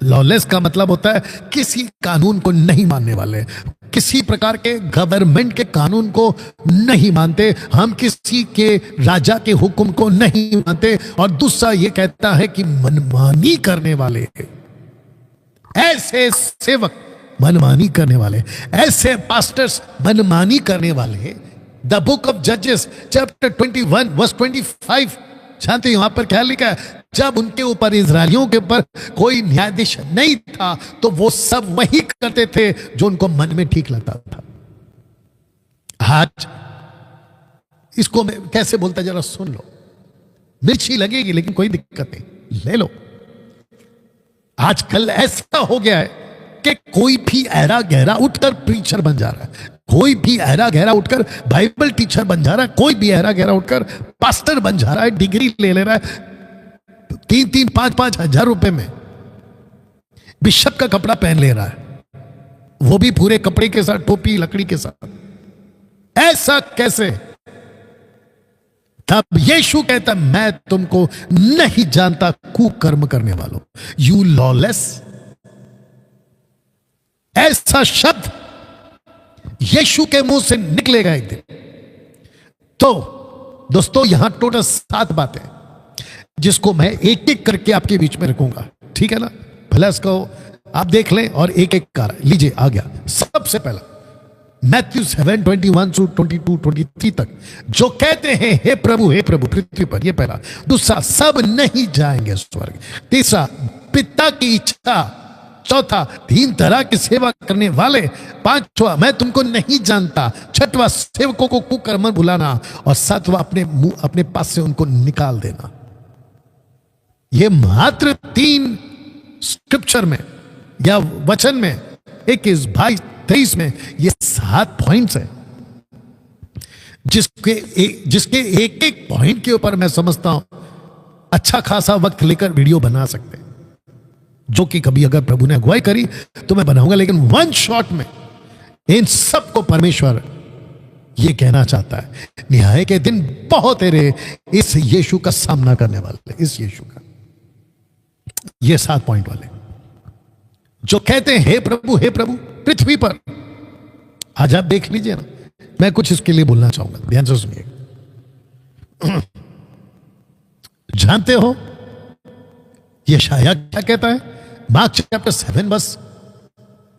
लॉलेस का मतलब होता है किसी कानून को नहीं मानने वाले, किसी प्रकार के गवर्नमेंट के कानून को नहीं मानते, हम किसी के राजा के हुक्म को नहीं मानते। और दूसरा ये कहता है कि मनमानी करने वाले, ऐसे सेवक मनमानी करने वाले, ऐसे पास्टर्स मनमानी करने वाले। द बुक ऑफ जजेस चैप्टर 21 वर्स 25, जानते हैं वहां पर क्या लिखा है? जब उनके ऊपर, इजरायलियों के ऊपर कोई न्यायाधीश नहीं था, तो वो सब वही करते थे जो उनको मन में ठीक लगता था। आज इसको मैं कैसे बोलता, जरा सुन लो, मिर्ची लगेगी लेकिन कोई दिक्कत नहीं, ले लो। आजकल ऐसा हो गया है कि कोई भी ऐरा गहरा उठकर प्रीचर बन जा रहा है, कोई भी ऐरा गहरा उठकर बाइबल टीचर बन जा रहा है, कोई भी ऐरा गहरा उठकर पास्टर बन जा रहा है, डिग्री ले रहा है 3-3, 5-5 हजार रुपए में, बिशप का कपड़ा पहन ले रहा है, वो भी पूरे कपड़े के साथ, टोपी लकड़ी के साथ। ऐसा कैसे? तब यीशु कहता, मैं तुमको नहीं जानता, कुकर्म करने वालों, यू लॉलेस। ऐसा शब्द यीशु के मुंह से निकलेगा एक दिन। तो दोस्तों, यहां टोटल 7 बातें जिसको मैं एक एक करके आपके बीच में रखूंगा, ठीक है ना? भला इसको आप देख लें और एक एक कर लीजिए। आ गया सबसे पहला मैथ्यू 7:21-22-23 तक, जो कहते हैं हे प्रभु पृथ्वी पर, ये पहला। दूसरा, सब नहीं जाएंगे स्वर्ग। तीसरा, पिता की इच्छा चौथा, 3 तरह की सेवा करने वाले। 5वां, मैं तुमको नहीं जानता। 6वां, सेवकों को कुकर्म बुलाना। और 7वां, अपने पास से उनको निकाल देना। ये मात्र 3 स्क्रिप्चर में या वचन में, 21, 22, 23 में ये 7 पॉइंट्स है, जिसके एक एक पॉइंट के ऊपर मैं समझता हूं अच्छा खासा वक्त लेकर वीडियो बना सकते हैं, जो कि कभी अगर प्रभु ने अगुवाई करी तो मैं बनाऊंगा। लेकिन 1 शॉट में इन सबको परमेश्वर ये कहना चाहता है, न्याय के दिन बहुत तेरे इस यीशु का सामना करने वाले, इस यीशु का। ये 7 पॉइंट वाले जो कहते हैं हे प्रभु पृथ्वी पर। आज आप देख लीजिए ना, मैं कुछ इसके लिए बोलना चाहूंगा, ध्यान से सुनिए। जानते हो यशायाह क्या कहता है? मार्क चैप्टर 7 बस,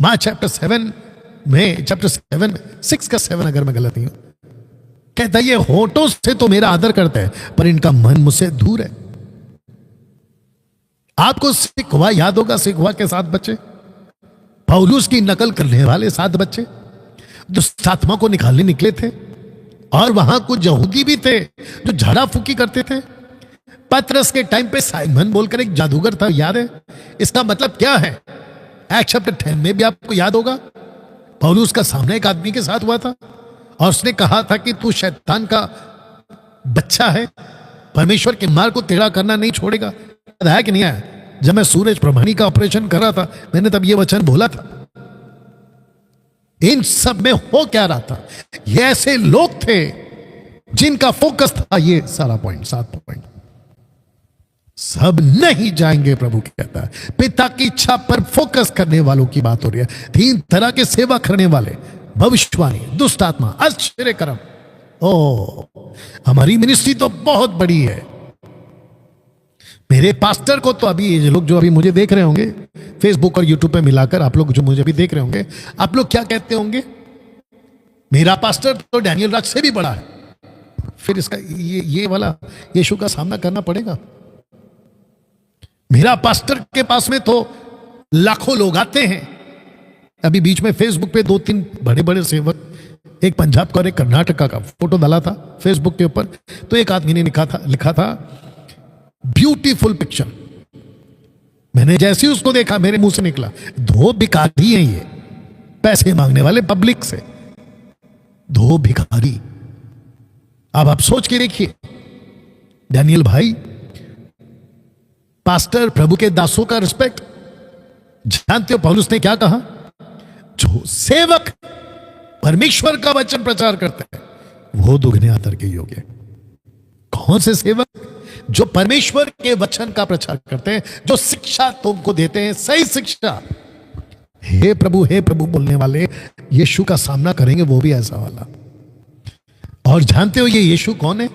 मार्क चैप्टर 7 में, चैप्टर 7 6 का 7 अगर मैं गलत नहीं हूं, कहता है ये होठों से तो मेरा आदर करते हैं पर इनका मन मुझसे दूर है। आपको सिकवा याद होगा, सिकवा के 7 बच्चे, पौलुस की नकल करने वाले 7 बच्चे दुष्ट आत्मा को निकालने निकले थे। और वहां कुछ यहूदी भी थे जो झाड़ा फूकी करते थे। पतरस के टाइम पे साइमन बोलकर एक जादूगर था, याद है? इसका मतलब क्या है? एक्ट चैप्टर 10 में भी आपको याद होगा, पौलुस का सामना एक आदमी के साथ हुआ था और उसने कहा था कि तू शैतान का बच्चा है, परमेश्वर के मार्ग को टेढ़ा करना नहीं छोड़ेगा। याद है कि नहीं आया? जब मैं सूरज प्रमाणी का ऑपरेशन कर रहा था, मैंने तब ये वचन बोला था। इन सब में हो क्या रहा था? ये ऐसे लोग थे जिनका फोकस था ये सारा पॉइंट, 7 पॉइंट। सब नहीं जाएंगे, प्रभु कहता है। पिता की इच्छा पर फोकस करने वालों की बात हो रही है। 3 तरह के सेवा करने वाले, भविष्यवाणी, दुष्ट आत्मा, आश्चर्य कर्म। ओ, हमारी मिनिस्ट्री तो बहुत बड़ी है। मेरे पास्टर को तो अभी ये लोग जो अभी मुझे देख रहे होंगे फेसबुक और यूट्यूब पे मिलाकर, आप लोग जो मुझे अभी देख रहे होंगे, आप लोग क्या कहते होंगे? मेरा पास्टर तो डैनियल राज से भी बड़ा है। फिर इसका ये वाला यीशु का सामना करना पड़ेगा। मेरा पास्टर के पास में तो लाखों लोग आते हैं। अभी बीच में फेसबुक पे 2-3 बड़े बड़े सेवक, एक पंजाब का और एक कर्नाटका का फोटो डाला था फेसबुक के ऊपर। तो एक आदमी ने लिखा था ब्यूटीफुल पिक्चर। मैंने जैसे ही उसको देखा मेरे मुंह से निकला, 2 भिखारी हैं ये, पैसे मांगने वाले पब्लिक से, 2 भिखारी। अब आप सोच के देखिए, डैनियल भाई, पास्टर, प्रभु के दासों का रिस्पेक्ट। जानते हो पौलुस ने क्या कहा? जो सेवक परमेश्वर का वचन प्रचार करते हैं वो दुगने आदर के योग्य। कौन से सेवक? जो परमेश्वर के वचन का प्रचार करते हैं, जो शिक्षा तुमको देते हैं, सही शिक्षा। हे प्रभु बोलने वाले यीशु का सामना करेंगे, वो भी ऐसा वाला। और जानते हो ये यीशु कौन है?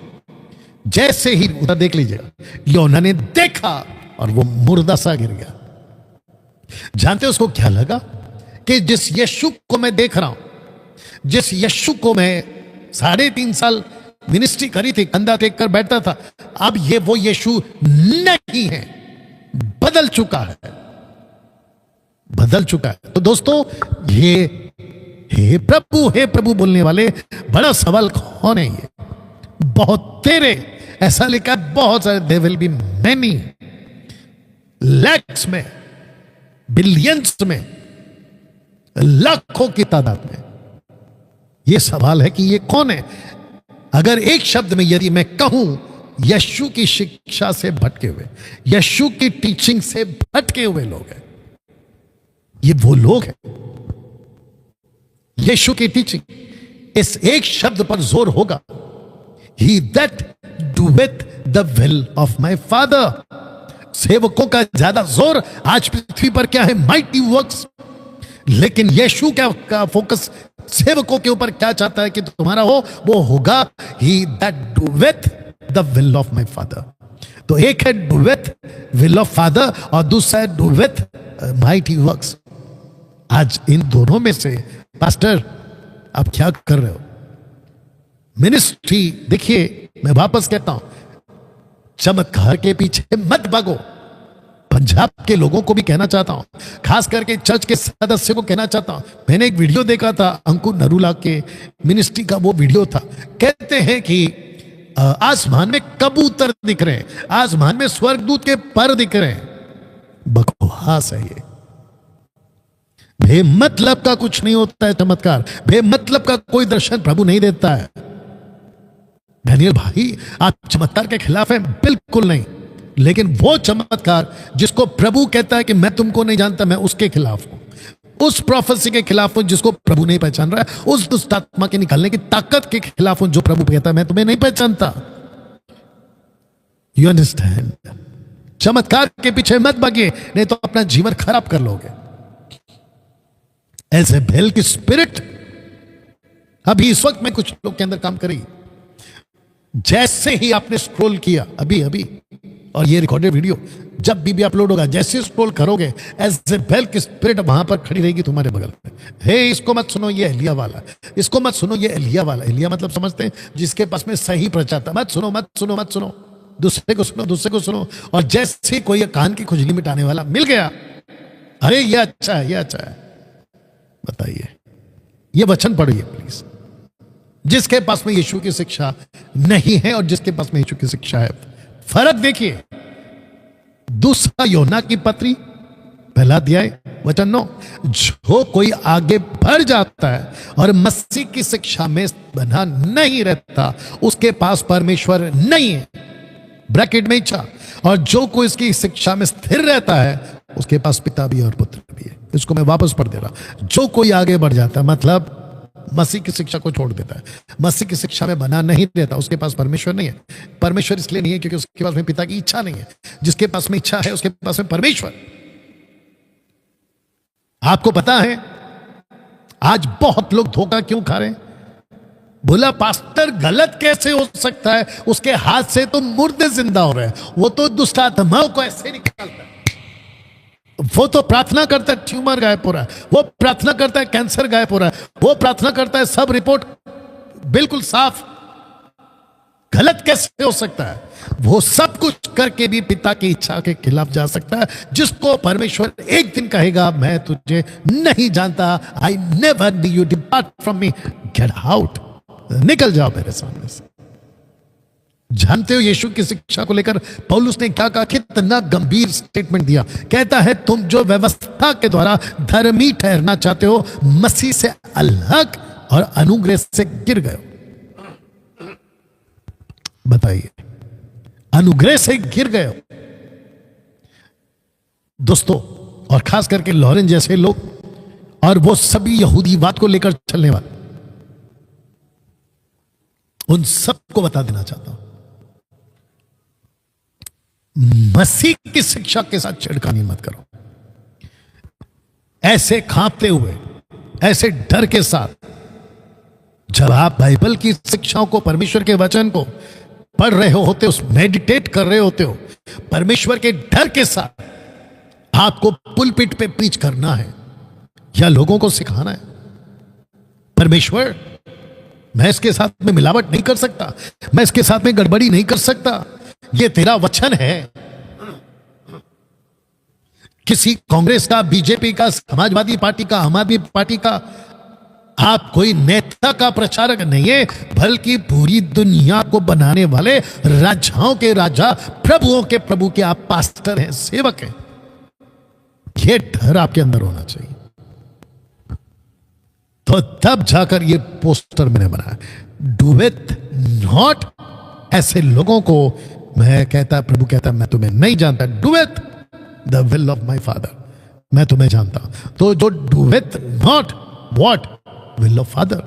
जैसे ही उधर देख लीजिएगा, योना ने देखा और वो मुर्दा सा गिर गया। जानते हो उसको क्या लगा? कि जिस यीशु को मैं देख रहा हूं, जिस यीशु को मैं 3.5 साल मिनिस्ट्री करी थी, कंधा टेक कर बैठता था, अब ये वो यीशु नहीं है, बदल चुका है, बदल चुका है। तो दोस्तों, ये हे प्रभु बोलने वाले, बड़ा सवाल कौन है ये? बहुत तेरे, ऐसा लिखा है, बहुत सारे, there will be many, lakhs में, बिलियंस में, लाखों की तादाद में। ये सवाल है कि ये कौन है? अगर एक शब्द में यदि मैं कहूं, यीशु की शिक्षा से भटके हुए, यीशु की टीचिंग से भटके हुए लोग हैं। ये वो लोग हैं। यीशु की टीचिंग, इस एक शब्द पर जोर होगा, he that doeth the will of my father. सेवकों का ज्यादा जोर आज पृथ्वी पर क्या है? Mighty works. लेकिन यीशु का फोकस सेवकों के ऊपर क्या चाहता है कि तुम्हारा हो? वो होगा he that doeth the will of my father. तो एक है डूएथ विल ऑफ फादर और दूसरा है डूएथ माइटी वर्क्स। आज इन दोनों में से पास्टर आप क्या कर रहे हो? मिनिस्ट्री, देखिए मैं वापस कहता हूं, चमत्कार के पीछे मत भागो, पंजाब के लोगों को भी कहना चाहता हूं, खास करके चर्च के सदस्य को कहना चाहता हूं। मैंने एक वीडियो देखा था, अंकुर नरूला के मिनिस्ट्री का वो वीडियो था। कहते हैं कि आसमान में कबूतर दिख रहे हैं, आसमान में स्वर्गदूत के पर दिख रहे हैं। बकवास है ये। बेमतलब का कुछ नहीं होता है चमत्कार, बेमतलब का कोई दर्शन प्रभु नहीं देता है। डैनियल भाई, आप चमत्कार के खिलाफ हैं? बिल्कुल नहीं, लेकिन वो चमत्कार जिसको प्रभु कहता है कि मैं तुमको नहीं जानता, मैं उसके खिलाफ हूं। उस प्रोफेसी के खिलाफ हूं जिसको प्रभु नहीं पहचान रहा है। उस दुष्ट आत्मा के निकालने की ताकत के खिलाफ हूं जो प्रभु कहता है मैं तुम्हें नहीं पहचानता। You understand? चमत्कार के पीछे मत भागिए, नहीं तो अपना जीवन खराब कर लोगे। ऐसे भेल की स्पिरिट अभी इस वक्त में कुछ लोग के अंदर काम करेगी। जैसे ही आपने स्क्रॉल किया अभी अभी, और ये रिकॉर्डेड वीडियो जब भी अपलोड होगा, जैसे स्क्रॉल करोगे, ऐसे भेल की स्पिरिट वहां पर खड़ी रहेगी तुम्हारे बगल में। हे, इसको मत सुनो, ये एलिया वाला, इसको मत सुनो, ये एलिया वाला। एलिया मतलब समझते हैं जिसके पास में सही प्रचार था। मत सुनो, मत सुनो, मत सुनो, दूसरे को सुनो, दूसरे को सुनो। और जैसे कोई कान की खुजली मिटाने वाला मिल गया, अरे ये अच्छा है, ये अच्छा है। बताइए, ये वचन पढ़िए प्लीज। जिसके पास में यीशु की शिक्षा नहीं है और जिसके पास में यीशु की शिक्षा है, फर्क देखिए। दूसरा योना की पत्री, पहला अध्याय वचन 9, जो कोई आगे बढ़ जाता है और मसीह की शिक्षा में बना नहीं रहता, उसके पास परमेश्वर नहीं है, ब्रैकेट में इच्छा। और जो कोई इसकी शिक्षा में स्थिर रहता है, उसके पास पिता भी और पुत्र भी है। इसको मैं वापस पढ़ दे रहा। जो कोई आगे बढ़ जाता है मतलब मसीह की शिक्षा को छोड़ देता है, मसीह की शिक्षा में बना नहीं रहता, उसके पास परमेश्वर नहीं है। परमेश्वर इसलिए नहीं है क्योंकि उसके पास में पिता की इच्छा नहीं है। जिसके पास में इच्छा है उसके पास में परमेश्वर। आपको पता है आज बहुत लोग धोखा क्यों खा रहे हैं? बोला पास्टर गलत कैसे हो सकता है, उसके हाथ से तो मुर्दे जिंदा हो रहे हैं, वो तो दुष्ट आत्माओं को ऐसे निकालता है, वो तो प्रार्थना करता है ट्यूमर गायब हो रहा है, वो प्रार्थना करता है कैंसर गायब हो रहा है, वो प्रार्थना करता है सब रिपोर्ट बिल्कुल साफ। गलत कैसे हो सकता है? वो सब कुछ करके भी पिता की इच्छा के खिलाफ जा सकता है, जिसको परमेश्वर एक दिन कहेगा मैं तुझे नहीं जानता, I never knew you, depart from me, get out, निकल जाओ मेरे सामने से। जानते हो यीशु की शिक्षा को लेकर पौलुस ने क्या कहा? कितना गंभीर स्टेटमेंट दिया। कहता है तुम जो व्यवस्था के द्वारा धर्मी ठहरना चाहते हो, मसीह से अलग और अनुग्रह से गिर गए हो। बताइए, अनुग्रह से गिर गए हो दोस्तों। और खास करके लॉरेंस जैसे लोग और वो सभी यहूदीवाद को लेकर चलने वाले, उन सबको बता देना चाहता हूं, मसीह की शिक्षा के साथ छिड़खानी मत करो। ऐसे कांपते हुए, ऐसे डर के साथ जब आप बाइबल की शिक्षाओं को, परमेश्वर के वचन को पढ़ रहे होते हो, मेडिटेट कर रहे होते हो, परमेश्वर के डर के साथ आपको पुलपिट पे प्रीच करना है या लोगों को सिखाना है। परमेश्वर, मैं इसके साथ में मिलावट नहीं कर सकता, मैं इसके साथ में गड़बड़ी नहीं कर सकता, ये तेरा वचन है। किसी कांग्रेस का, बीजेपी का, समाजवादी पार्टी का, आम आदमी पार्टी का आप कोई नेता का प्रचारक नहीं है, बल्कि पूरी दुनिया को बनाने वाले राजाओं के राजा, प्रभुओं के प्रभु के आप पास्टर हैं, सेवक हैं। यह डर आपके अंदर होना चाहिए। तो तब जाकर ये पोस्टर मैंने बनाया, डू इट नॉट। ऐसे लोगों को मैं कहता, प्रभु कहता मैं तुम्हें नहीं जानता, do it the will of my father, मैं तुम्हें जानता। तो जो do it not what will of father,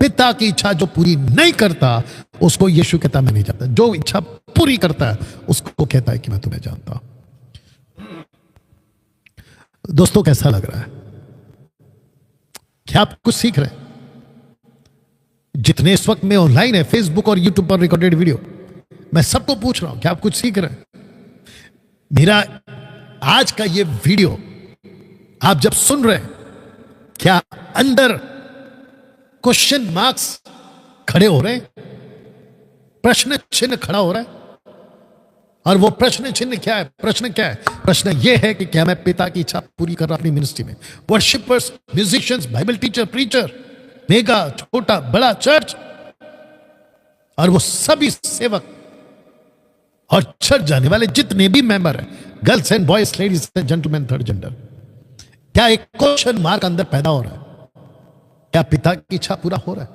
पिता की इच्छा जो पूरी नहीं करता उसको यीशु कहता मैं नहीं जानता। जो इच्छा पूरी करता है उसको कहता है कि मैं तुम्हें जानता। दोस्तों कैसा लग रहा है? क्या आप कुछ सीख रहे हैं? जितने इस वक्त में ऑनलाइन है, फेसबुक और यूट्यूब पर रिकॉर्डेड वीडियो, मैं सबको पूछ रहा हूं क्या आप कुछ सीख रहे हैं? मेरा आज का ये वीडियो आप जब सुन रहे हैं, क्या अंदर क्वेश्चन मार्क्स खड़े हो रहे हैं? प्रश्न चिन्ह खड़ा हो रहा है? और वो प्रश्न चिन्ह क्या है? प्रश्न क्या है? प्रश्न ये है कि क्या मैं पिता की इच्छा पूरी कर रहा अपनी मिनिस्ट्री में? Worshippers, musicians, Bible teacher, preacher, mega, छोटा, बड़ा चर्च, और वो सभी सेवक और चर्च जाने वाले जितने भी मेंबर हैं, girls and boys, ladies and gentleman, third gender, क्या एक क्वेश्चन मार्क अंदर पैदा हो रहा है? क्या पिता की इच्छा पूरा हो रहा है?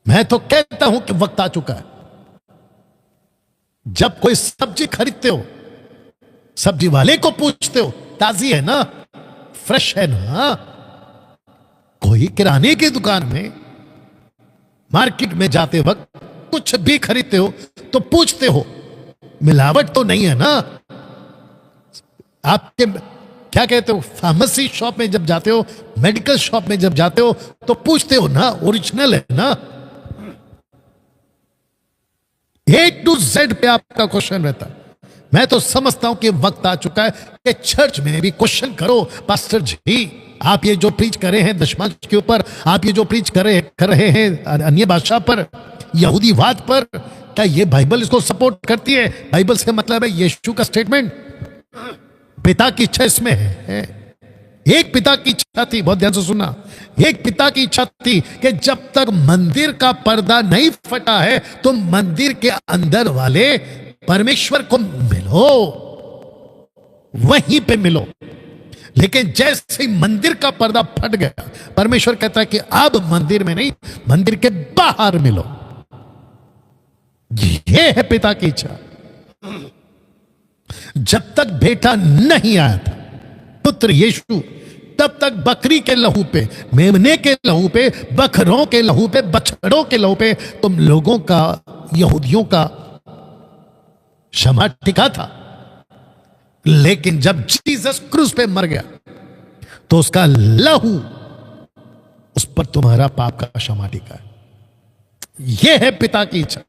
मैं तो कहता हूं कि वक्त आ चुका है। जब कोई सब्जी खरीदते हो, सब्जी वाले को पूछते हो ताजी है ना, फ्रेश है ना? कोई किराने की दुकान में, मार्केट में जाते वक्त कुछ भी खरीदते हो तो पूछते हो मिलावट तो नहीं है ना? आपके क्या कहते हो, फार्मेसी शॉप में जब जाते हो, मेडिकल शॉप में जब जाते हो तो पूछते हो ना ओरिजिनल है ना? A to Z पे आपका क्वेश्चन रहता है। मैं तो समझता हूं कि वक्त आ चुका है कि चर्च में भी क्वेश्चन करो, पास्टर जी आप ये जो प्रीच कर रहे हैं दशमांश के ऊपर, आप ये जो प्रीच कर रहे हैं अन्य भाषा पर, यहूदीवाद पर, क्या ये बाइबल इसको सपोर्ट करती है? बाइबल से मतलब है यीशु का स्टेटमेंट, पिता की इच्छा इसमें है। एक पिता की इच्छा थी, बहुत ध्यान से सुनना, एक पिता की इच्छा थी कि जब तक मंदिर का पर्दा नहीं फटा है तो मंदिर के अंदर वाले परमेश्वर को मिलो, वहीं पे मिलो। लेकिन जैसे ही मंदिर का पर्दा फट गया, परमेश्वर कहता है कि अब मंदिर में नहीं, मंदिर के बाहर मिलो। यह है पिता की इच्छा। जब तक बेटा नहीं आया था, पुत्र यीशु, तब तक बकरी के लहू पे, मेमने के लहू पे, बकरों के लहू पे, बछड़ों के लहू पे तुम लोगों का, यहूदियों का क्षमा टिका था। लेकिन जब जीसस क्रूस पे मर गया तो उसका लहू, उस पर तुम्हारा पाप का क्षमा टिका है। यह है पिता की इच्छा।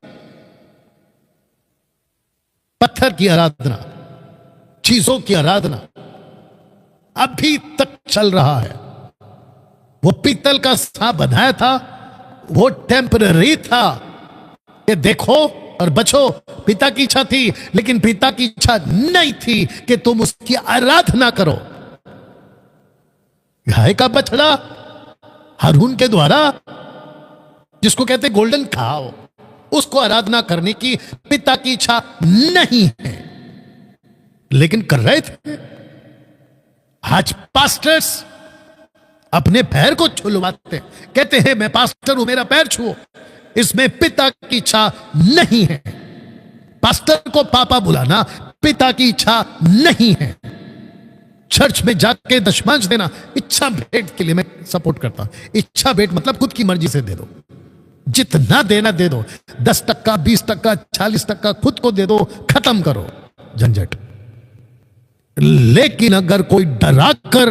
पत्थर की आराधना, चीजों की आराधना अभी तक चल रहा है। वो पीतल का सांप बनाया था, वो टेम्पररी था कि देखो और बचो। पिता की इच्छा थी, लेकिन पिता की इच्छा नहीं थी कि तुम उसकी आराधना करो। गाय का बछड़ा हारून के द्वारा, जिसको कहते गोल्डन काव, उसको आराधना करने की पिता की इच्छा नहीं है, लेकिन कर रहे थे। आज पास्टर्स अपने पैर को छुलवाते, कहते हैं मैं पास्टर हूं, मेरा पैर छुओ। इसमें पिता की इच्छा नहीं है। पास्टर को पापा बुलाना पिता की इच्छा नहीं है। चर्च में जाके दशमांश देना इच्छा भेंट के लिए मैं सपोर्ट करता हूं। इच्छा भेंट मतलब खुद की मर्जी से दे दो, जितना देना दे दो, 10%, 20%, 40% खुद को दे दो, खत्म करो झंझट। लेकिन अगर कोई डरा कर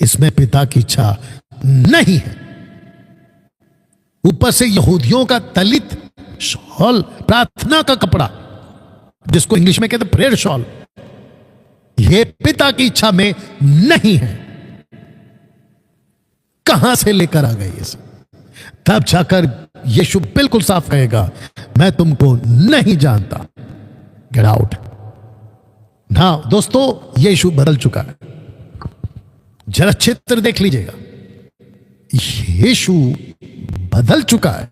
इसमें पिता की इच्छा नहीं है, ऊपर से यहूदियों का तलित शॉल, प्रार्थना का कपड़ा, जिसको इंग्लिश में कहते प्रेयर शॉल, यह पिता की इच्छा में नहीं है, कहां से लेकर आ गए ये सब? तब जाकर यीशु बिल्कुल साफ कहेगा मैं तुमको नहीं जानता, गेट आउट। ना दोस्तों, यीशु बदल चुका है। जरा चित्र देख लीजिएगा, यीशु बदल चुका है।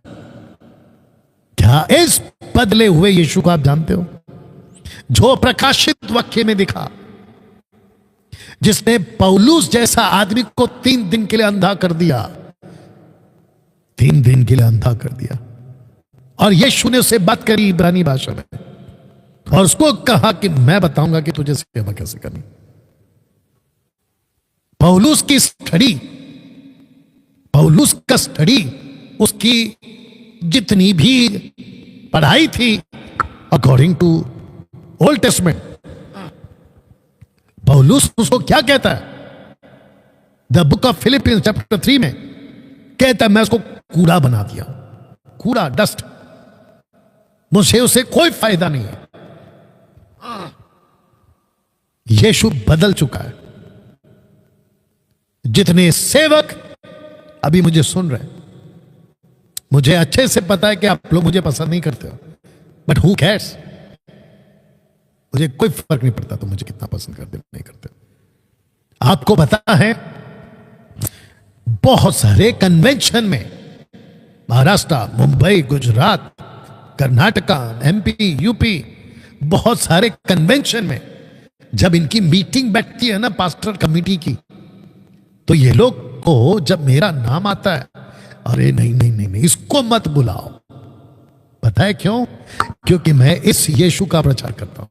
क्या इस बदले हुए यीशु को आप जानते हो? जो प्रकाशित वाक्य में दिखा, जिसने पौलुस जैसा आदमी को 3 दिन के लिए अंधा कर दिया, 3 दिन के लिए अंधा कर दिया, और यीशु ने उससे बात करी इब्रानी भाषा में, और उसको कहा कि मैं बताऊंगा कि तुझे सेवा कैसे करनी। पौलुस की स्टडी, पौलुस का स्टडी, उसकी जितनी भी पढ़ाई थी अकॉर्डिंग टू ओल्ड टेस्टमेंट, पौलुस उसको क्या कहता है? The book of Philippians chapter 3 में कहता है मैं उसको कूड़ा बना दिया, कूड़ा, डस्ट, मुझे उसे कोई फायदा नहीं है। यीशु बदल चुका है। जितने सेवक अभी मुझे सुन रहे हैं, मुझे अच्छे से पता है कि आप लोग मुझे पसंद नहीं करते हो, बट हु कैर्स, मुझे कोई फर्क नहीं पड़ता तो मुझे कितना पसंद करते नहीं करते। आपको पता है बहुत सारे कन्वेंशन में महाराष्ट्र, मुंबई, गुजरात, कर्नाटका, एमपी, यूपी, बहुत सारे कन्वेंशन में जब इनकी मीटिंग बैठती है ना पास्टर कमेटी की, तो ये लोग को जब मेरा नाम आता है, अरे नहीं नहीं नहीं नहीं, इसको मत बुलाओ। पता है क्यों? क्योंकि मैं इस यीशु का प्रचार करता हूं।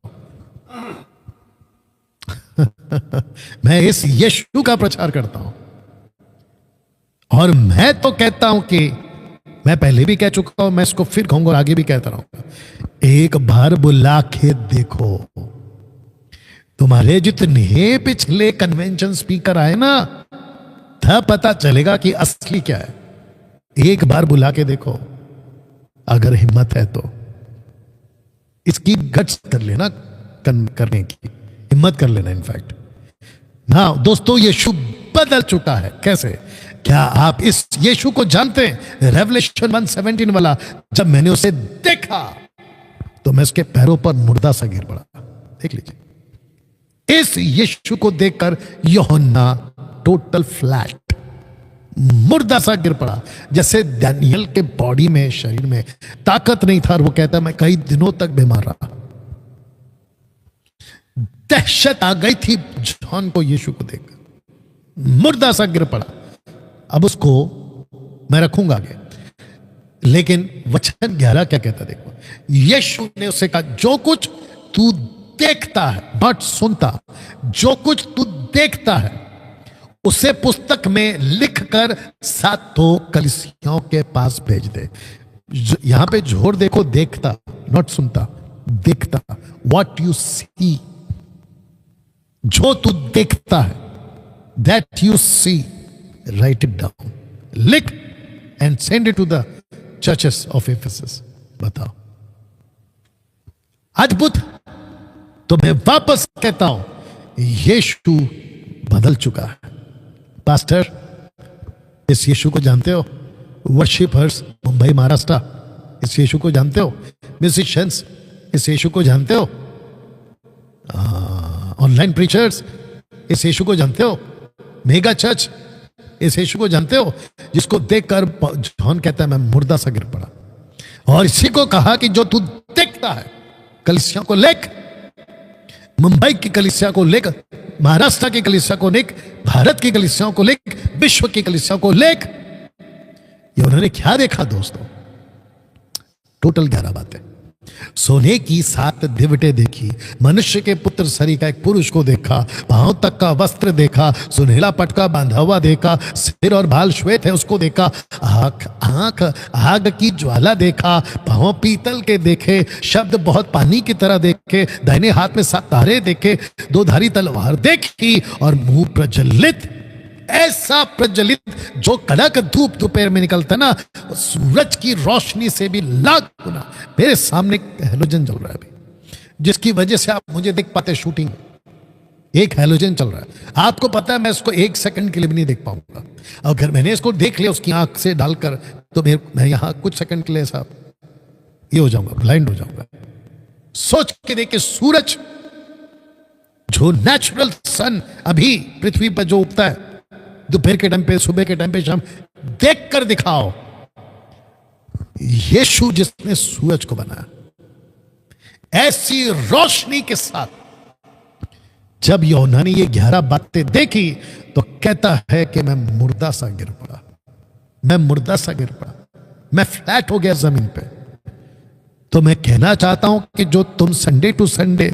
मैं इस यीशु का प्रचार करता हूं, और मैं तो कहता हूं कि मैं पहले भी कह चुका हूं, मैं इसको फिर कहूंगा और आगे भी कहता रहूंगा, एक बार बुला के देखो। तुम्हारे जितने पिछले कन्वेंशन स्पीकर आए ना, तब पता चलेगा कि असली क्या है। एक बार बुला के देखो, अगर हिम्मत है तो। इसकी गट्स कर लेना, करने की हिम्मत कर लेना। इनफैक्ट ना दोस्तों, यीशु बदल चुका है। कैसे? क्या आप इस यीशु को जानते हैं? रेवलेशन 1:17 वाला, जब मैंने उसे देखा तो मैं उसके पैरों पर मुर्दा सा गिर पड़ा। देख लीजिए, इस यीशु को देखकर यूहन्ना टोटल फ्लैट, मुर्दा सा गिर पड़ा। जैसे दानियल के बॉडी में, शरीर में ताकत नहीं था, और वो कहता मैं कई दिनों तक बीमार रहा। दहशत आ गई थी जॉन को यीशु को देखकर, मुर्दा सा गिर पड़ा। अब उसको मैं रखूंगा आगे, लेकिन वचन 11 क्या कहता देखो। यीशु ने उससे कहा, जो कुछ तू देखता है, नॉट सुनता, जो कुछ तू देखता है उसे पुस्तक में लिखकर सातों कलीसियाओं के पास भेज दे। यहां पे जोर देखो, देखता, नॉट सुनता, देखता। व्हाट यू सी, जो तू देखता है, that you see, write it down, लिख and send it to the churches of Ephesus. बताओ, अद्भुत। तो मैं वापस कहता हूं, यीशु बदल चुका है। पास्टर, इस यीशु को जानते हो? वर्शिपर्स मुंबई, महाराष्ट्र, इस यीशु को जानते हो? म्यूजिशियंस, इस यीशु को जानते हो? ऑनलाइन प्रीचर्स, इस यीशु को जानते हो? मेगा चर्च, इस यीशु को जानते हो? जिसको देखकर जॉन कहता है मैं मुर्दा सा गिर पड़ा। और इसी को कहा कि जो तू देखता है, कलीसिया को लेख, मुंबई की कलीसिया को लेख, महाराष्ट्र की कलीसिया को लेख, भारत की कलीसियाओं को लेख, विश्व की कलीसियाओं को लेख। ये उन्होंने क्या देखा दोस्तों? टोटल 11 बातें। सोने की 7 दिवटें देखी, मनुष्य के पुत्र शरीर का एक पुरुष को देखा, पांव तक का वस्त्र देखा, सुनहला पटका बांधा हुआ देखा, सिर और बाल श्वेत है उसको देखा, आंख आग की ज्वाला देखा, पांव पीतल के देखे, शब्द बहुत पानी की तरह देखे, दाहिने हाथ में 7 तारे देखे, 2 धारी तलवार देखी, और मुंह प्रज्वलित, ऐसा प्रज्वलित जो कड़क धूप दोपहर में निकलता ना, सूरज की रोशनी से भी लाख गुना। मेरे सामने हैलोजन चल रहा है अभी, जिसकी वजह से आप मुझे देख पाते। शूटिंग एक हैलोजन चल रहा है। आपको पता है मैं इसको 1 सेकंड के लिए भी नहीं देख पाऊंगा। अगर मैंने इसको देख लिया उसकी आंख से डालकर, तो मैं यहां कुछ सेकंड के लिए साहब ये हो जाऊंगा, ब्लाइंड हो जाऊंगा। सोच के देखिए, सूरज जो नेचुरल सन अभी पृथ्वी पर जो उगता है दोपहर के टाइम पे, सुबह के टाइम पे, शाम, देख कर दिखाओ। यीशु जिसने सूरज को बनाया, ऐसी रोशनी के साथ जब यूहन्ना ने ये 11 बातें देखी, तो कहता है कि मैं मुर्दा सा गिर पड़ा, मैं मुर्दा सा गिर पड़ा, मैं फ्लैट हो गया जमीन पे। तो मैं कहना चाहता हूं कि जो तुम संडे टू संडे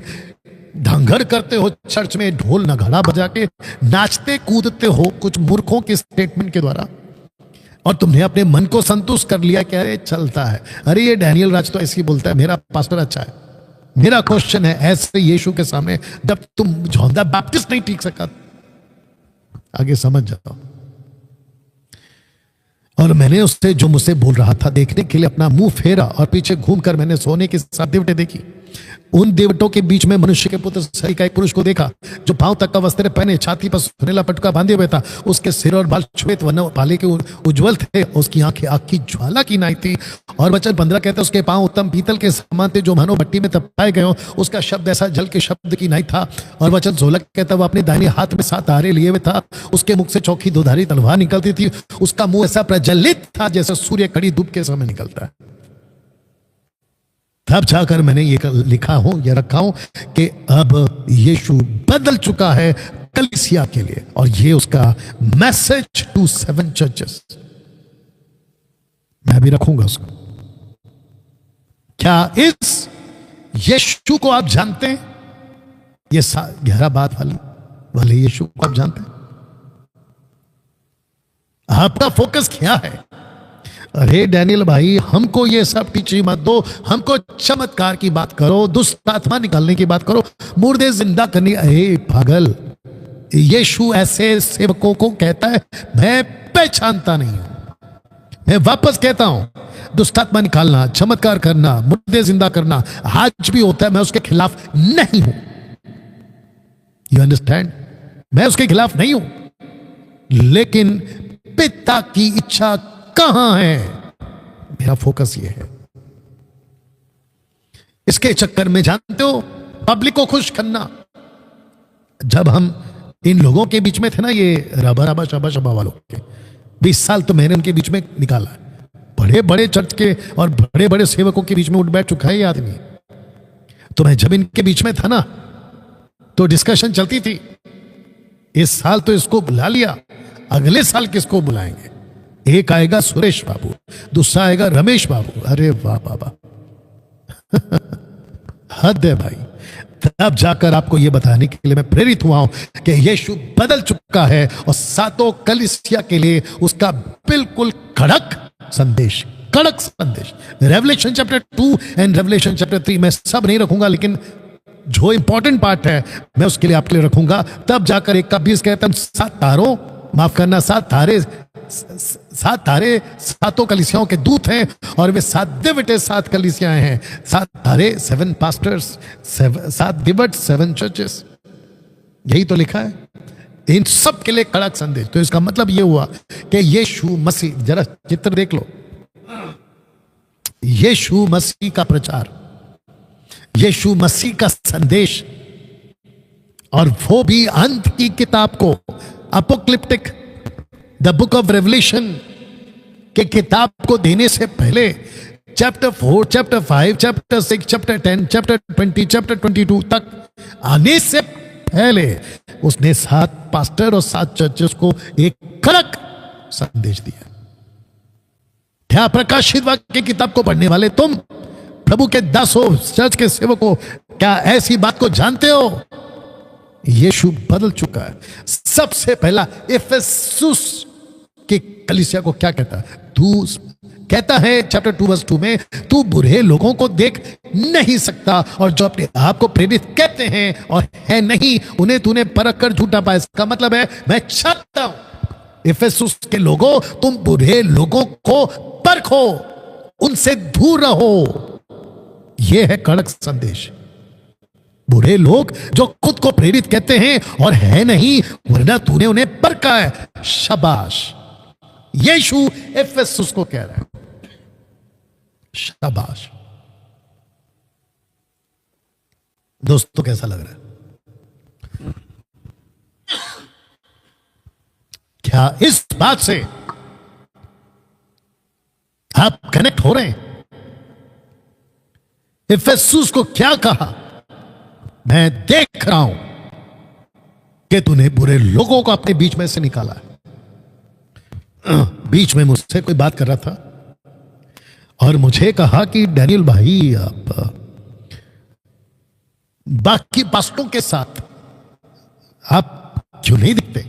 ढंगर करते हो चर्च में, ढोल नगाड़ा बजा के नाचते कूदते हो कुछ मूर्खों के स्टेटमेंट के द्वारा, और तुमने अपने मन को संतुष्ट कर लिया कि अरे चलता है, अरे ये डैनियल राज तो ऐसे ही बोलता है, मेरा पास्टर अच्छा है। मेरा क्वेश्चन है, ऐसे यीशु के सामने जब तुम जॉन द बैप्टिस्ट नहीं टिक सका, आगे समझ जाता हूं। और मैंने उससे जो मुझसे बोल रहा था देखने के लिए अपना मुंह फेरा, और पीछे घूमकर मैंने सोने की 7 दिवटें देखी। उन देवटों के बीच में मनुष्य के पुत्र सरी का एक पुरुष को देखा, जो पांव तक का वस्त्र पहने, छाती पर सुनहला पटका बांधे हुए था। उसके सिर और बाल श्वेत वर्ण भाले के उज्जवल थे, उसकी आंखें आग की ज्वाला की नाई थी। और वचन 15 कहते उसके पांव उत्तम पीतल के समान थे, जो मानो भट्टी में तपाए गए हो। उसका शब्द ऐसा जल के शब्द की नाई था। और वचन 16 कहता वो अपने दाहिने हाथ में 7 तारे लिए हुए था। उसके मुख से चौकी 2 धारी तलवार निकलती थी। उसका मुंह ऐसा प्रज्वलित था जैसे सूर्य कड़ी धूप के समय निकलता है। तब जाकर मैंने ये लिखा हूं या रखा हूं कि अब यीशु बदल चुका है कलीसिया के लिए, और ये उसका मैसेज टू 7 चर्चेस। मैं भी रखूंगा उसको। क्या इस यीशु को आप जानते हैं? ये गहरा बात वाले यीशु को आप जानते हैं? आपका फोकस क्या है? अरे डैनियल भाई, हमको ये सब टीचिंग मत दो, हमको चमत्कार की बात करो, दुष्ट आत्मा निकालने की बात करो, मुर्दे जिंदा करने। अरे पागल, यीशु ऐसे सेवकों को कहता है मैं पहचानता नहीं हूं। मैं वापस कहता हूं, दुष्ट आत्मा निकालना, चमत्कार करना, मुर्दे जिंदा करना आज भी होता है, मैं उसके खिलाफ नहीं हूं। You understand? मैं उसके खिलाफ नहीं हूं, लेकिन पिता की इच्छा कहां है, मेरा फोकस ये है। इसके चक्कर में जानते हो, पब्लिक को खुश करना। जब हम इन लोगों के बीच में थे ना, ये रबा रबा शबा शबा वालों के 20 साल तो मैंने उनके बीच में निकाला है। बड़े बड़े चर्च के और बड़े बड़े सेवकों के बीच में उठ बैठ चुका है ये आदमी। तो मैं जब इनके बीच में था ना, तो डिस्कशन चलती थी, इस साल तो इसको बुला लिया, अगले साल किसको बुलाएंगे? एक आएगा सुरेश बाबू, दूसरा आएगा रमेश बाबू। अरे वाह बाबा, हद है भाई। तब जाकर आपको यह बताने के लिए मैं प्रेरित हुआ हूं कि यीशु बदल चुका है, और 7 कलीसिया के लिए उसका बिल्कुल कड़क संदेश, कड़क संदेश। Revelation chapter 2 and revelation chapter 3 मैं सब नहीं रखूंगा, लेकिन जो इंपॉर्टेंट पार्ट है मैं उसके लिए आपके लिए रखूंगा। तब जाकर 1:20 कहता है 7 तारों, माफ करना, 7 तारे, 7 कलीसियाओं के दूत हैं, और वे 7 दिवटे 7 कलीसियाएं हैं। 7 तारे 7 पास्टर्स, 7 दिवट 7 चर्चेस, यही तो लिखा है। इन सब के लिए कड़क संदेश। तो इसका मतलब यह हुआ कि यीशु मसीह, जरा चित्र देख लो, यीशु मसीह का प्रचार, यीशु मसीह का संदेश, और वो भी अंत की किताब को, अपोक्लिप्टिक, द बुक ऑफ रेवलेशन के किताब को देने से पहले chapter 4, chapter 5, chapter 6, chapter 10, chapter 20, chapter 22 तक आने से पहले उसने 7 पास्टर और 7 चर्चेस को एक कड़क संदेश दिया। क्या प्रकाशित वाक्य की किताब को पढ़ने वाले तुम, प्रभु के दासों, चर्च के सेवकों, क्या ऐसी बात को जानते हो? यीशु बदल चुका है। सबसे पहला इफिसुस की कलीसिया को क्या कहता है? तू कहता है चैप्टर 2 वर्स 2 में, तू बुरे लोगों को देख नहीं सकता, और जो अपने आप को प्रेरित कहते हैं और है नहीं, उन्हें तूने परख कर झूठा पाया। इसका मतलब है मैं चाहता हूं इफिसुस के लोगों, तुम बुरे लोगों को परखो, उनसे दूर रहो। यह है कड़क संदेश। बुरे लोग जो खुद को प्रेरित कहते हैं और है नहीं, वरना तूने उन्हें परखा है। शाबाश, यीशु इफिसुस को कह रहा है, शाबाश। दोस्तों कैसा लग रहा है? क्या इस बात से आप कनेक्ट हो रहे हैं? इफिसुस को क्या कहा? मैं देख रहा हूं कि तूने बुरे लोगों को अपने बीच में से निकाला है। बीच में मुझसे कोई बात कर रहा था और मुझे कहा कि डैनियल भाई, आप बाकी पास्टरों के साथ आप क्यों नहीं दिखते?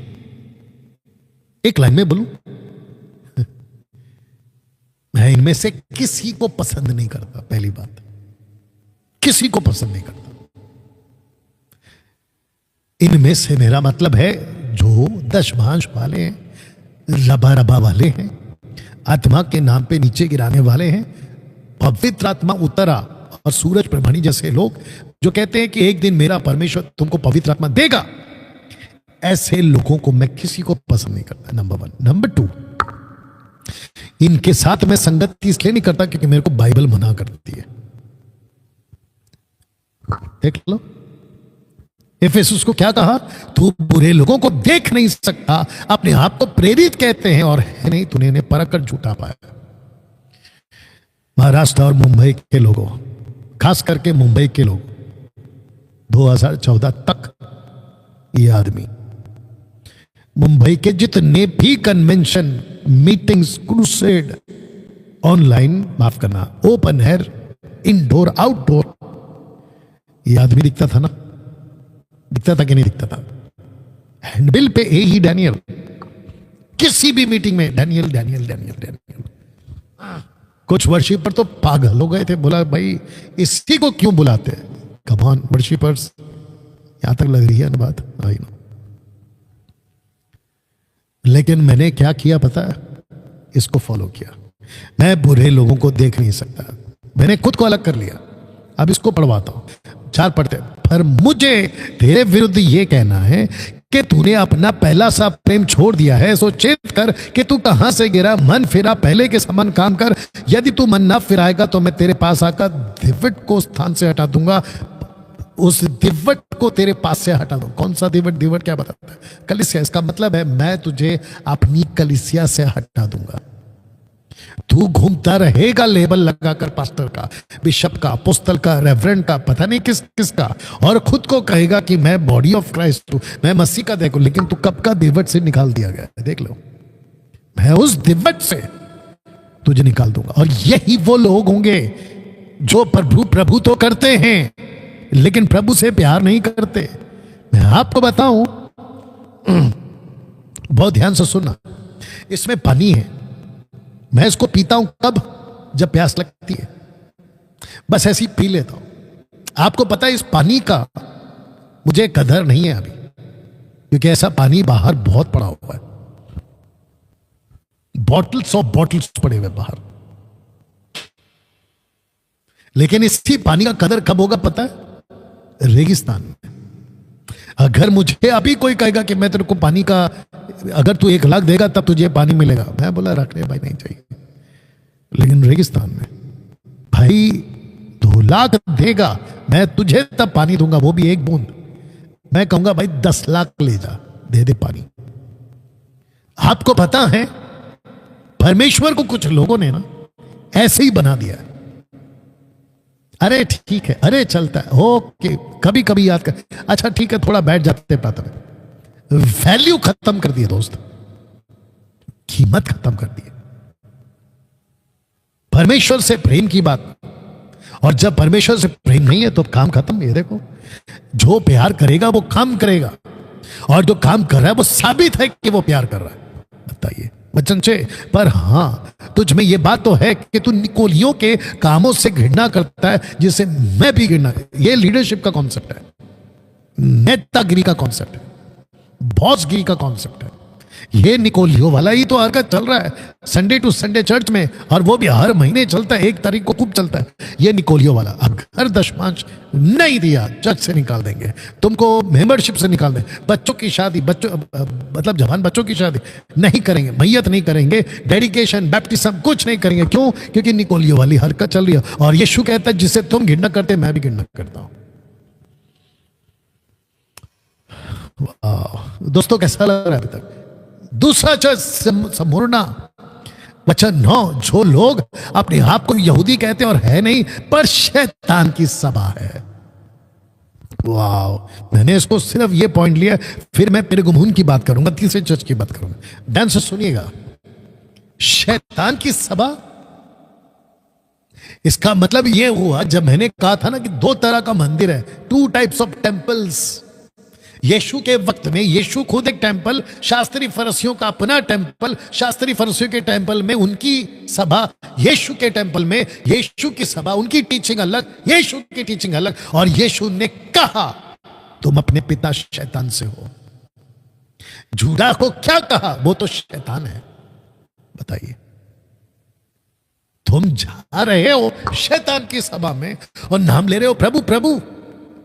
एक लाइन में बोलूं, मैं इनमें से किसी को पसंद नहीं करता। पहली बात, किसी को पसंद नहीं करता। इनमें से मेरा मतलब है जो दशमांश वाले हैं, रबा रबा वाले हैं, आत्मा के नाम पे नीचे गिराने वाले हैं, पवित्र आत्मा उतरा और सूरज प्रभणी जैसे लोग जो कहते हैं कि एक दिन मेरा परमेश्वर तुमको पवित्र आत्मा देगा, ऐसे लोगों को मैं किसी को पसंद नहीं करता, नंबर 1। नंबर 2, इनके साथ मैं संगति इसलिए नहीं करता क्योंकि मेरे को बाइबल मना करती है। देख लो इफिसुस को क्या कहा, तू बुरे लोगों को देख नहीं सकता, अपने आप को प्रेरित कहते हैं और है नहीं, तूने इन्हें परख कर झूठा पाया। महाराष्ट्र और मुंबई के लोगों, खास करके मुंबई के लोग, 2014 तक ये आदमी मुंबई के जितने भी कन्वेंशन, मीटिंग्स, क्रूसेड, ऑनलाइन, माफ करना, ओपन एयर, इंडोर, आउटडोर, ये आदमी दिखता था ना, दिखता था कि नहीं दिखता था? हैंडबिल पे ए ही डैनियल, किसी भी मीटिंग में डैनियल डैनियल डैनियल डैनियल। कुछ वर्शिपर तो पागल हो गए थे, बोला भाई इसी को क्यों बुलाते हैं? कम ऑन वर्शिपर्स, यहां तक लग रही है ना बात, आई नो। लेकिन मैंने क्या किया पता है? इसको फॉलो किया। मैं बुरे लोगों को देख नहीं सकता, मैंने खुद को अलग कर लिया। अब इसको पढ़वाता हूं, 4 पढ़ते। पर मुझे तेरे विरुद्ध ये कहना है कि तूने अपना पहला सा प्रेम छोड़ दिया है, सो चेत कर कि तू कहां से गिरा, मन फिरा, पहले के समान काम कर। यदि तू मन न फिराएगा तो मैं तेरे पास आकर दिवट को स्थान से हटा दूंगा, उस दिवट को तेरे पास से हटा दो। कौन सा दिवट? दिवट क्या बताता है? कलीसिया। इसका मतलब है मैं तुझे अपनी कलीसिया से हटा दूंगा। तू घूमता रहेगा लेबल लगाकर, पास्टर का, बिशप का, अपोस्तल का, रेवरेंड का, पता नहीं किस किसका, और खुद को कहेगा कि मैं बॉडी ऑफ क्राइस्ट हूं, मैं मसीह का। देखो, लेकिन तू कब का दिवट से निकाल दिया गया है, देख लो। मैं उस दिवट से तुझे निकाल दूंगा। और यही वो लोग होंगे जो प्रभु प्रभु तो करते हैं लेकिन प्रभु से प्यार नहीं करते। मैं आपको बताऊं, बहुत ध्यान से सुनना, इसमें पानी है, मैं इसको पीता हूं कब? जब प्यास लगती है, बस ऐसे ही पी लेता हूं। आपको पता है इस पानी का मुझे कदर नहीं है अभी, क्योंकि ऐसा पानी बाहर बहुत पड़ा हुआ है, बॉटल्स ऑफ बॉटल्स पड़े हुए बाहर। लेकिन इसी पानी का कदर कब होगा पता है? रेगिस्तान में। अगर मुझे अभी कोई कहेगा कि मैं तेरे को पानी का, अगर तू 1 लाख देगा तब तुझे पानी मिलेगा, मैं बोला रखने भाई नहीं चाहिए। लेकिन रेगिस्तान में भाई 2 लाख देगा, मैं तुझे तब पानी दूंगा, वो भी 1 बूंद। मैं कहूंगा भाई 10 लाख ले जा, दे दे पानी। आपको पता है परमेश्वर को कुछ लोगों ने ना ऐसे ही बना दिया है। अरे ठीक है, अरे चलता है, ओके, कभी कभी याद कर, अच्छा ठीक है, थोड़ा बैठ जाते प्रार्थना में। वैल्यू खत्म कर दिए दोस्त, कीमत खत्म कर दी। परमेश्वर से प्रेम की बात, और जब परमेश्वर से प्रेम नहीं है तो काम खत्म। ये देखो, जो प्यार करेगा वो काम करेगा, और जो काम कर रहा है वो साबित है कि वो प्यार कर रहा है। बताइए वचन से। पर हां, तुझ में ये बात तो है कि तू निकोलियों के कामों से घृणा करता है, जिसे मैं भी घृणा। ये लीडरशिप का कॉन्सेप्ट है, नेतागिरी का कॉन्सेप्ट है, बॉसगिरी का कॉन्सेप्ट है। ये निकोलियो वाला ही तो हरकत चल रहा है संडे टू संडे चर्च में, और वो भी हर महीने चलता है, 1 तारीख को खूब चलता है ये निकोलियो वाला। अगर दशमांश नहीं दिया चर्च से निकाल देंगे, तुमको मेंबरशिप से निकाल देंगे, बच्चों की शादी, बच्चों मतलब जवान बच्चों की शादी नहीं करेंगे, मैयत नहीं करेंगे, डेडिकेशन, बैप्टिज्म कुछ नहीं करेंगे। क्यों? क्योंकि निकोलियो वाली हरकत चल रही है। और यीशु कहता है जिसे तुम घृणा करते मैं भी घृणा करता हूं। दोस्तों कैसा लग रहा है अभी तक? दूसरा चर्च संपूर्ण वचन 9, जो लोग अपने आप को यहूदी कहते हैं और है नहीं, पर शैतान की सभा है। वाह, मैंने इसको सिर्फ ये पॉइंट लिया, फिर मैं पेरगमुन की बात करूंगा, तीसरे चर्च की बात करूंगा। ध्यान से सुनिएगा, शैतान की सभा, इसका मतलब यह हुआ, जब मैंने कहा था ना कि 2 तरह का मंदिर है, 2 टाइप्स ऑफ टेंपल्स। यीशु के वक्त में यीशु खुद एक टेंपल, शास्त्री फरीसियों का अपना टेंपल, शास्त्री फरीसियों के टेंपल में उनकी सभा, यीशु के टेंपल में यीशु की सभा, उनकी टीचिंग अलग, यीशु की टीचिंग अलग। और यीशु ने कहा तुम अपने पिता शैतान से हो। जूडा को क्या कहा? वो तो शैतान है। बताइए, तुम जा रहे हो शैतान की सभा में और नाम ले रहे हो प्रभु प्रभु।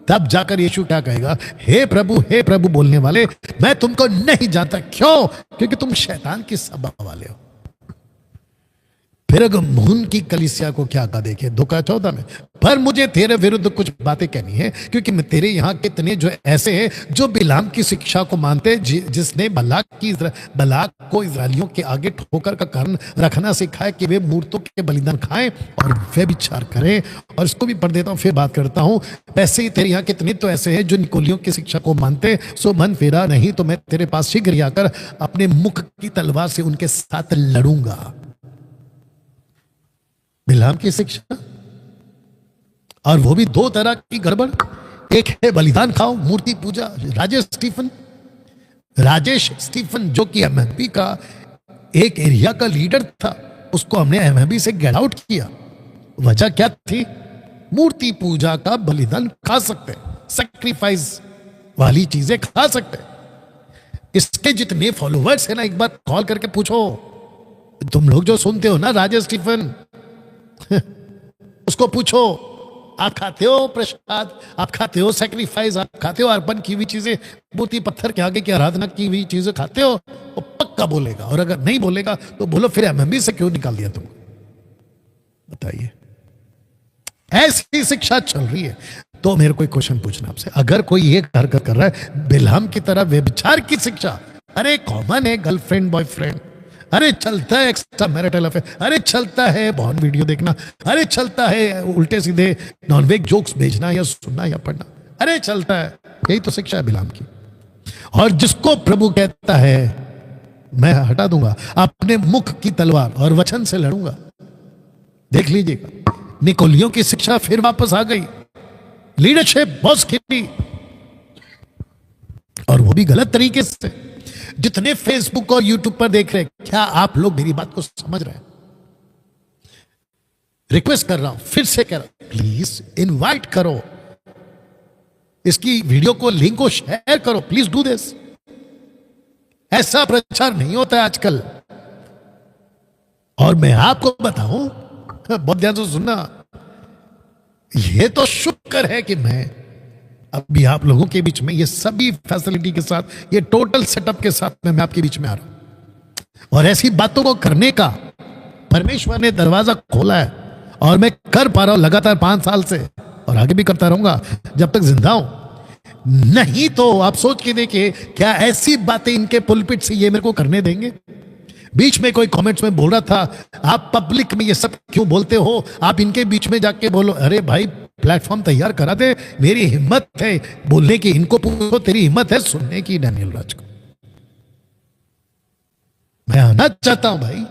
तब जाकर यीशु क्या कहेगा, हे प्रभु बोलने वाले, मैं तुमको नहीं जानता। क्यों? क्योंकि तुम शैतान की सभा वाले हो। फिर मुन की कलीसिया को क्या कहा, देखिए 2:14 में, पर मुझे तेरे विरुद्ध कुछ बातें कहनी है, क्योंकि मैं तेरे यहाँ कितने जो ऐसे हैं जो बिलाम की शिक्षा को मानते, जिसने बलाक को इस्राएलियों के आगे ठोकर का कारण रखना सिखाया कि वे मूर्तों के बलिदान खाएं और वे विचार करें। और इसको भी पढ़ देता हूँ, फिर बात करता हूँ। वैसे ही तेरे यहाँ कितने तो ऐसे हैं जो निकोलियों की शिक्षा को मानते, सो मन फेरा, नहीं तो मैं तेरे पास शीघ्र आकर अपने मुख की तलवार से उनके साथ लड़ूंगा। बिलाम की शिक्षा, और वो भी दो तरह की गड़बड़। एक है बलिदान खाओ, मूर्ति पूजा। राजेश स्टीफन जो कि एमएमपी का एक एरिया का लीडर था, उसको हमने एमएमपी से गेट आउट किया। वजह क्या थी? मूर्ति पूजा का बलिदान खा सकते, सैक्रिफाइस वाली चीजें खा सकते। इसके जितने फॉलोवर्स है ना, एक बार कॉल करके पूछो, तुम लोग जो सुनते हो ना राजेश स्टीफन, उसको पूछो, आप खाते हो प्रसाद, आप खाते हो सैक्रिफाइस, आप खाते हो अर्पण की हुई चीजें, मूर्ति पत्थर के आगे की आराधना की हुई चीजें खाते हो? वो पक्का बोलेगा। और अगर नहीं बोलेगा तो बोलो फिर एमएमबी से क्यों निकाल दिया तुम? बताइए। ऐसी शिक्षा चल रही है। तो मेरे को एक क्वेश्चन पूछना आपसे, अगर कोई ये हरकत कर रहा है बिलाम की तरह व्यभिचार की शिक्षा, अरे कॉमन है गर्लफ्रेंड बॉयफ्रेंड, अरे चलता है एक्स्ट्रा मैरिटल अफेयर, अरे चलता है बॉर्न वीडियो देखना, अरे चलता है उल्टे सीधे नॉनवेज जोक्स भेजना या सुनना या पढ़ना, अरे चलता है। यही तो शिक्षा है बिलाम की। और जिसको प्रभु कहता है मैं हटा दूंगा, अपने मुख की तलवार और वचन से लड़ूंगा। देख लीजिएगा, निकोलियों की शिक्षा फिर वापस आ गई, लीडरशिप बॉस की, और वो भी गलत तरीके से। जितने फेसबुक और यूट्यूब पर देख रहे, क्या आप लोग मेरी बात को समझ रहे हैं? रिक्वेस्ट कर रहा हूं, फिर से कह रहा हूं, प्लीज इनवाइट करो, इसकी वीडियो को, लिंक को शेयर करो, प्लीज डू दिस। ऐसा प्रचार नहीं होता है आजकल। और मैं आपको बताऊं, बहुत ध्यान से सुनना, यह तो शुक्र है कि मैं अभी आप लोगों के बीच में ये सभी फैसिलिटी के साथ, ये टोटल सेटअप के साथ मैं आपके बीच में आ रहा हूं। और ऐसी बातों को करने का परमेश्वर ने दरवाजा खोला है, और मैं कर पा रहा हूं लगातार 5 साल से, और आगे भी करता रहूंगा जब तक जिंदा हूं। नहीं तो आप सोच के देखिए, क्या ऐसी बातें इनके पुलपिट से ये मेरे को करने देंगे? बीच में कोई कमेंट्स में बोल रहा था, आप पब्लिक में ये सब क्यों बोलते हो, आप इनके बीच में जाके बोलो। अरे भाई, प्लेटफॉर्म तैयार करा दे, मेरी हिम्मत है बोलने की, इनको पूछो तेरी हिम्मत है सुनने की डैनियल राज को। मैं आना चाहता हूं भाई,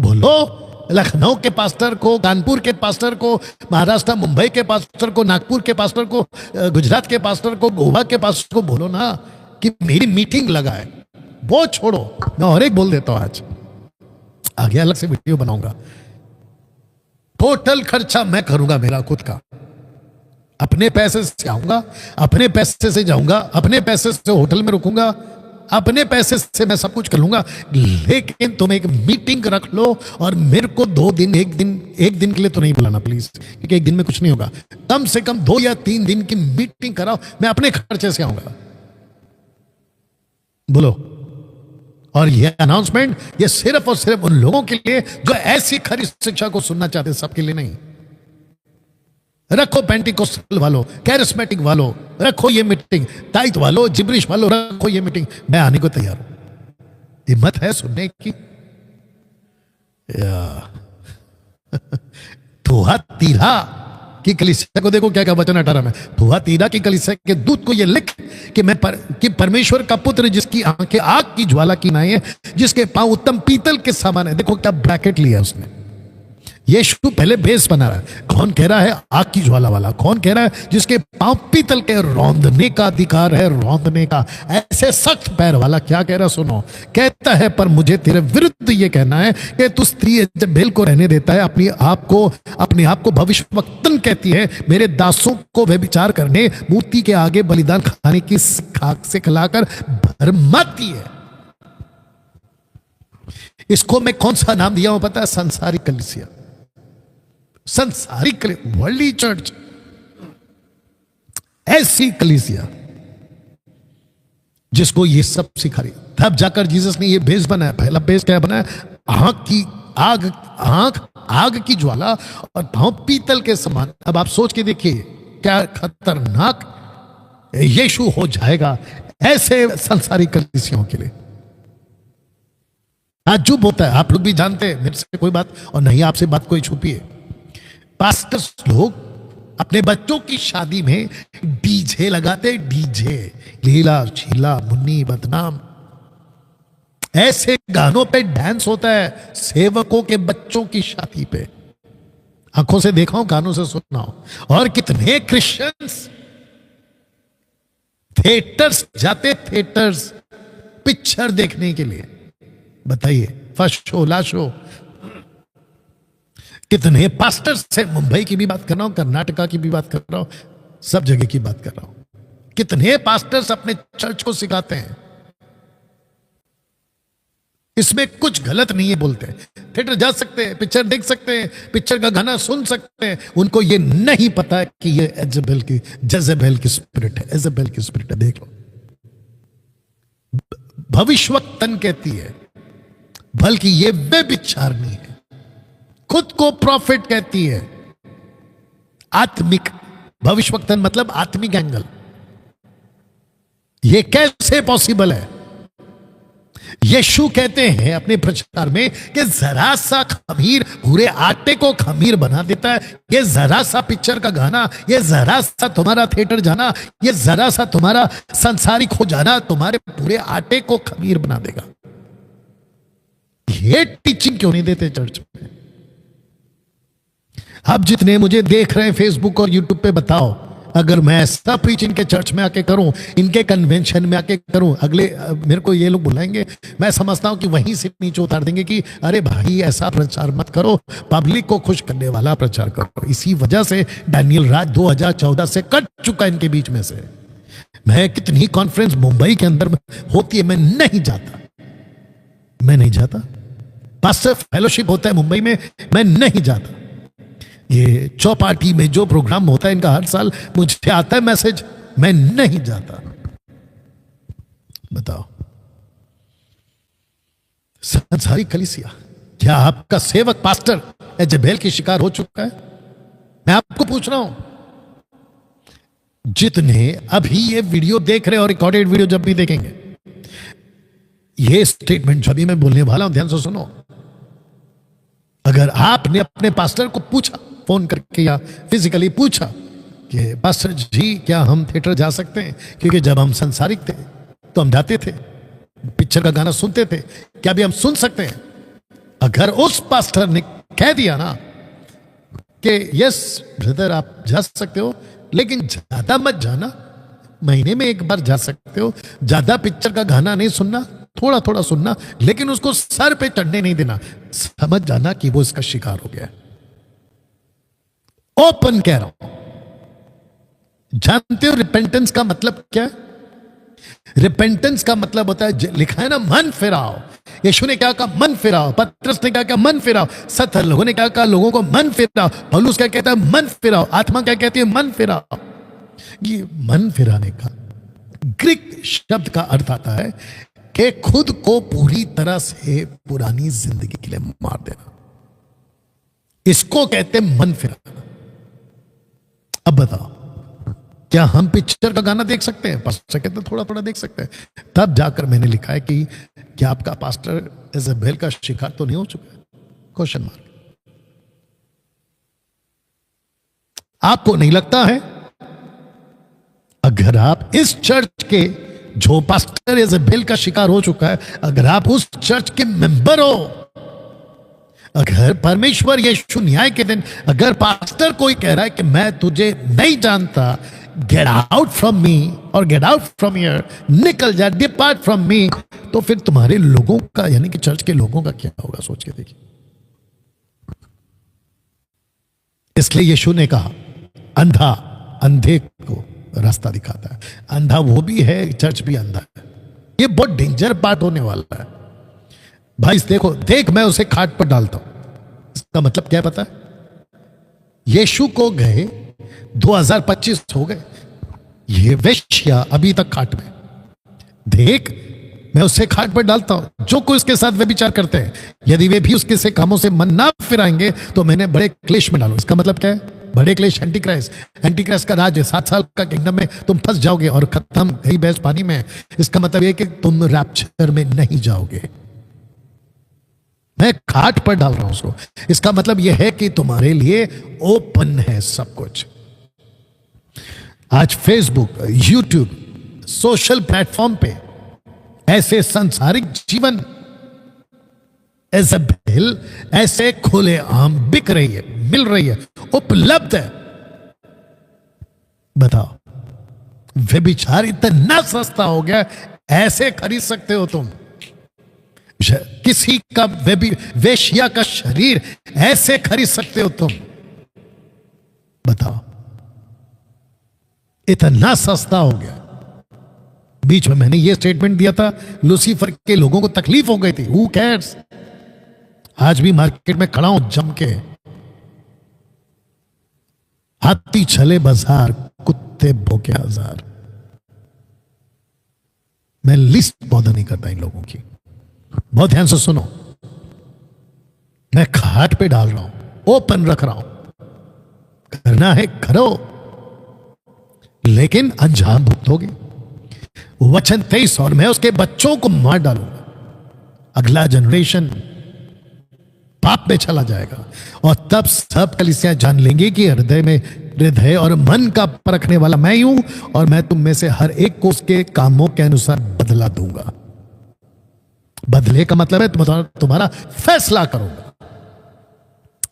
बोलो लखनऊ के पास्टर को, कानपुर के पास्टर को, महाराष्ट्र मुंबई के पास्टर को, नागपुर के पास्टर को, गुजरात के पास्टर को, गोवा के पास्टर को बोलो ना कि मेरी मीटिंग लगा है। वो छोड़ो, मैं और एक बोल देता हूं, आज आगे अलग से वीडियो बनाऊंगा। टोटल खर्चा मैं करूंगा, मेरा खुद का, अपने पैसे से आऊंगा, अपने पैसे से जाऊंगा, अपने पैसे से होटल में रुकूंगा, अपने पैसे से मैं सब कुछ कर लूंगा। लेकिन तुम एक मीटिंग रख लो और मेरे को 2 दिन, एक दिन के लिए तो नहीं बुलाना प्लीज, क्योंकि एक दिन में कुछ नहीं होगा। कम से कम 2 या 3 दिन की मीटिंग कराओ, मैं अपने खर्चे से आऊंगा। बोलो। और यह अनाउंसमेंट ये सिर्फ और सिर्फ उन लोगों के लिए जो ऐसी खरी शिक्षा को सुनना चाहते, सबके लिए नहीं। रखो पेंटिकोस्टल वालों, कैरिस्मेटिक वालों, रखो ये मीटिंग, ताइथ वालों, जिब्रिश वालों, रखो ये मीटिंग, मैं आने को तैयार हूं। हिम्मत है सुनने की? थुआतीरा की कलीसिया को देखो क्या क्या वचन 18 में, थुआतीरा की कलीसिया के दूत को ये लिख कि परमेश्वर का पुत्र जिसकी आंखें आग की ज्वाला की नाई है, जिसके पांव उत्तम पीतल के समान है। देखो क्या ब्रैकेट लिया उसने, यीशु पहले बेस बना रहा है। कौन कह रहा है? आग की ज्वाला वाला। कौन कह रहा है? जिसके पांव पीतल के, रौंदने का अधिकार है, रौंदने का, ऐसे सख्त पैर वाला। क्या कह रहा? सुनो, कहता है पर मुझे तेरे विरुद्ध ये कहना है कि तू स्त्री यजेबेल को रहने देता है, अपने आप को भविष्यवक्तन कहती है, मेरे दासों को व्यभिचार करने, मूर्ति के आगे बलिदान खाने की सिखलाकर भरमाती है। इसको मैं कौन सा नाम दिया हूं पता है? संसारिक कलीसिया, संसारिक वर्ल्डली चर्च। ऐसी कलीसिया जिसको ये सब सिखा रही, तब जाकर जीसस ने ये बेस बनाया। पहला बेस क्या बनाया? आंख आग की ज्वाला और पांव पीतल के समान। अब आप सोच के देखिए क्या खतरनाक यीशु हो जाएगा ऐसे संसारी कलीसियाओं के लिए। ताज्जुब होता है। आप लोग भी जानते हैं, मेरे से कोई बात और नहीं आपसे बात कोई छुपी है। पास्टर्स लोग अपने बच्चों की शादी में डीजे लगाते, डीजे लीला शीला मुन्नी बदनाम, ऐसे गानों पे डांस होता है सेवकों के बच्चों की शादी पे। आंखों से देखा हूं, कानों से सुना हूं। और कितने क्रिश्चियंस थिएटर्स जाते, थिएटर्स पिक्चर देखने के लिए। बताइए, फर्स्ट शो लास्ट शो। कितने पास्टर्स से, मुंबई की भी बात कर रहा हूं, कर्नाटका की भी बात कर रहा हूं, सब जगह की बात कर रहा हूं। कितने पास्टर्स अपने चर्च को सिखाते हैं, इसमें कुछ गलत नहीं है बोलते हैं। थिएटर जा सकते हैं, पिक्चर देख सकते हैं, पिक्चर का गाना सुन सकते हैं। उनको ये नहीं पता है कि ये जजेबेल की स्पिरिट है, एजेबेल की स्पिरिट है। देख लो, भविष्यवक्तन कहती है, बल्कि ये व्यभिचारिणी है, खुद को प्रॉफिट कहती है। आत्मिक भविष्यवक्तन मतलब आत्मिक एंगल। ये कैसे पॉसिबल है? यीशु कहते हैं अपने प्रचार में कि जरा सा खमीर पूरे आटे को खमीर बना देता है। ये जरा सा पिक्चर का गाना, ये जरा सा तुम्हारा थिएटर जाना, ये जरा सा तुम्हारा संसारिक हो जाना तुम्हारे पूरे आटे को खमीर बना देगा। ये टीचिंग क्यों नहीं देते चर्च में? आप जितने मुझे देख रहे हैं फेसबुक और यूट्यूब पे, बताओ अगर मैं ऐसा प्रीच इनके चर्च में आके करूं, इनके कन्वेंशन में आके करूं, अगले मेरे को ये लोग बुलाएंगे, मैं समझता हूं कि वहीं से नीचे उतार देंगे कि अरे भाई ऐसा प्रचार मत करो, पब्लिक को खुश करने वाला प्रचार करो। इसी वजह से डैनियल राज 2014 से कट चुका इनके बीच में से। मैं कितनी कॉन्फ्रेंस मुंबई के अंदर होती है, मैं नहीं जाता। पास्टर फेलोशिप होता है मुंबई में, मैं नहीं जाता। ये चौपाटी में जो प्रोग्राम होता है इनका हर साल, मुझे आता है मैसेज, मैं नहीं जाता। बताओ, संसारी कलीसिया, क्या आपका सेवक पास्टर एजेबेल की शिकार हो चुका है? मैं आपको पूछ रहा हूं, जितने अभी ये वीडियो देख रहे और रिकॉर्डेड वीडियो जब भी देखेंगे, ये स्टेटमेंट जो अभी मैं बोलने वाला हूं, ध्यान से सुनो। अगर आपने अपने पास्टर को पूछा, फोन करके या फिजिकली पूछा कि पास्टर जी क्या हम थिएटर जा सकते हैं, क्योंकि जब हम संसारिक थे तो हम जाते थे, पिक्चर का गाना सुनते थे, क्या भी हम सुन सकते हैं? अगर उस पास्टर ने कह दिया ना कि यस ब्रदर आप जा सकते हो, लेकिन ज्यादा मत जाना, महीने में एक बार जा सकते हो, ज्यादा पिक्चर का गाना नहीं सुनना, थोड़ा थोड़ा सुनना, लेकिन उसको सर पे चढ़ने नहीं देना, समझ जाना कि वो इसका शिकार हो गया है। ओपन कह रहा हूं। जानते हो रिपेंटेंस का मतलब क्या है? रिपेंटेंस का मतलब होता है, लिखा है ना, मन फिराओ। यीशु ने क्या कहा? मन फिराओ। पतरस ने क्या कहा? मन फिराओ। 70 लोगों ने क्या कहा? लोगों को मन फिराओ। पौलुस क्या कहता है? मन फिराओ। आत्मा क्या कहती है? मन फिराओ। ये मन फिराने का ग्रीक शब्द का अर्थ आता है कि खुद को पूरी तरह से पुरानी जिंदगी के लिए मार देना। इसको कहते हैं मन फिराना। अब बताओ, क्या हम पिक्चर का गाना देख सकते हैं? पास्टर कहते हैं थोड़ा थोड़ा देख सकते हैं। तब जाकर मैंने लिखा है कि क्या आपका पास्टर इज़ाबेल का शिकार तो नहीं हो चुका? Question mark. आपको नहीं लगता है? अगर आप इस चर्च के जो पास्टर इज़ाबेल का शिकार हो चुका है, अगर आप उस चर्च के मेंबर हो, अगर परमेश्वर यीशु न्याय के दिन अगर पास्टर कोई कह रहा है कि मैं तुझे नहीं जानता, गेट आउट फ्रॉम मी और गेट आउट फ्रॉम हियर, निकल जा, डिपार्ट फ्रॉम मी, तो फिर तुम्हारे लोगों का, यानी कि चर्च के लोगों का क्या होगा? सोच के देखिए। इसलिए यीशु ने कहा, अंधा अंधे को रास्ता दिखाता है। अंधा वो भी है, चर्च भी अंधा है। ये बहुत डेंजर पार्ट होने वाला है भाई। देखो, देख मैं उसे खाट पर डालता हूं। इसका मतलब क्या पता है? यीशु को गए 2025 हो गए, ये वेश्या अभी तक खाट में, देख मैं उससे खाट पर डालता हूं जो कोई उसके साथ व्यभिचार करते हैं, यदि वे भी उसके से कामों से मन ना फिराएंगे तो मैंने बड़े क्लेश में डालू। इसका मतलब क्या है? बड़े क्लेश। एंटीक्राइस्ट का राज 7 साल का किंगडम में तुम फंस जाओगे और खत्म, गई भैंस पानी में। इसका मतलब यह कि तुम रैप्चर में नहीं जाओगे। मैं खाट पर डाल रहा हूं उसको। इसका मतलब यह है कि तुम्हारे लिए ओपन है सब कुछ। आज फेसबुक, यूट्यूब, सोशल प्लेटफॉर्म पे ऐसे सांसारिक जीवन इज़ेबेल ऐसे खुले आम बिक रही है, मिल रही है, उपलब्ध है। बताओ, व्यभिचार इतना सस्ता हो गया, ऐसे खरीद सकते हो तुम। किसी का वेश्या का शरीर ऐसे खरीद सकते हो तुम। बताओ, इतना सस्ता हो गया। बीच में मैंने ये स्टेटमेंट दिया था, लूसीफर के लोगों को तकलीफ हो गई थी, हु केयर्स। आज भी मार्केट में खड़ा हूं जम के। हाथी चले बाजार, कुत्ते भोके हजार। मैं लिस्ट बॉदर नहीं करता इन लोगों की। बहुत ध्यान से सुनो, मैं खाट पे डाल रहा हूं, ओपन रख रहा हूं। करना है करो, लेकिन अंजाम भुगतोगे। वचन 23, और मैं उसके बच्चों को मार डालूंगा। अगला जनरेशन पाप में चला जाएगा और तब सब कलीसियां जान लेंगे कि हृदय और मन का परखने वाला मैं ही हूं, और मैं तुम में से हर एक को उसके कामों के अनुसार बदला दूंगा। बदले का मतलब है तुम्हारा फैसला करूंगा।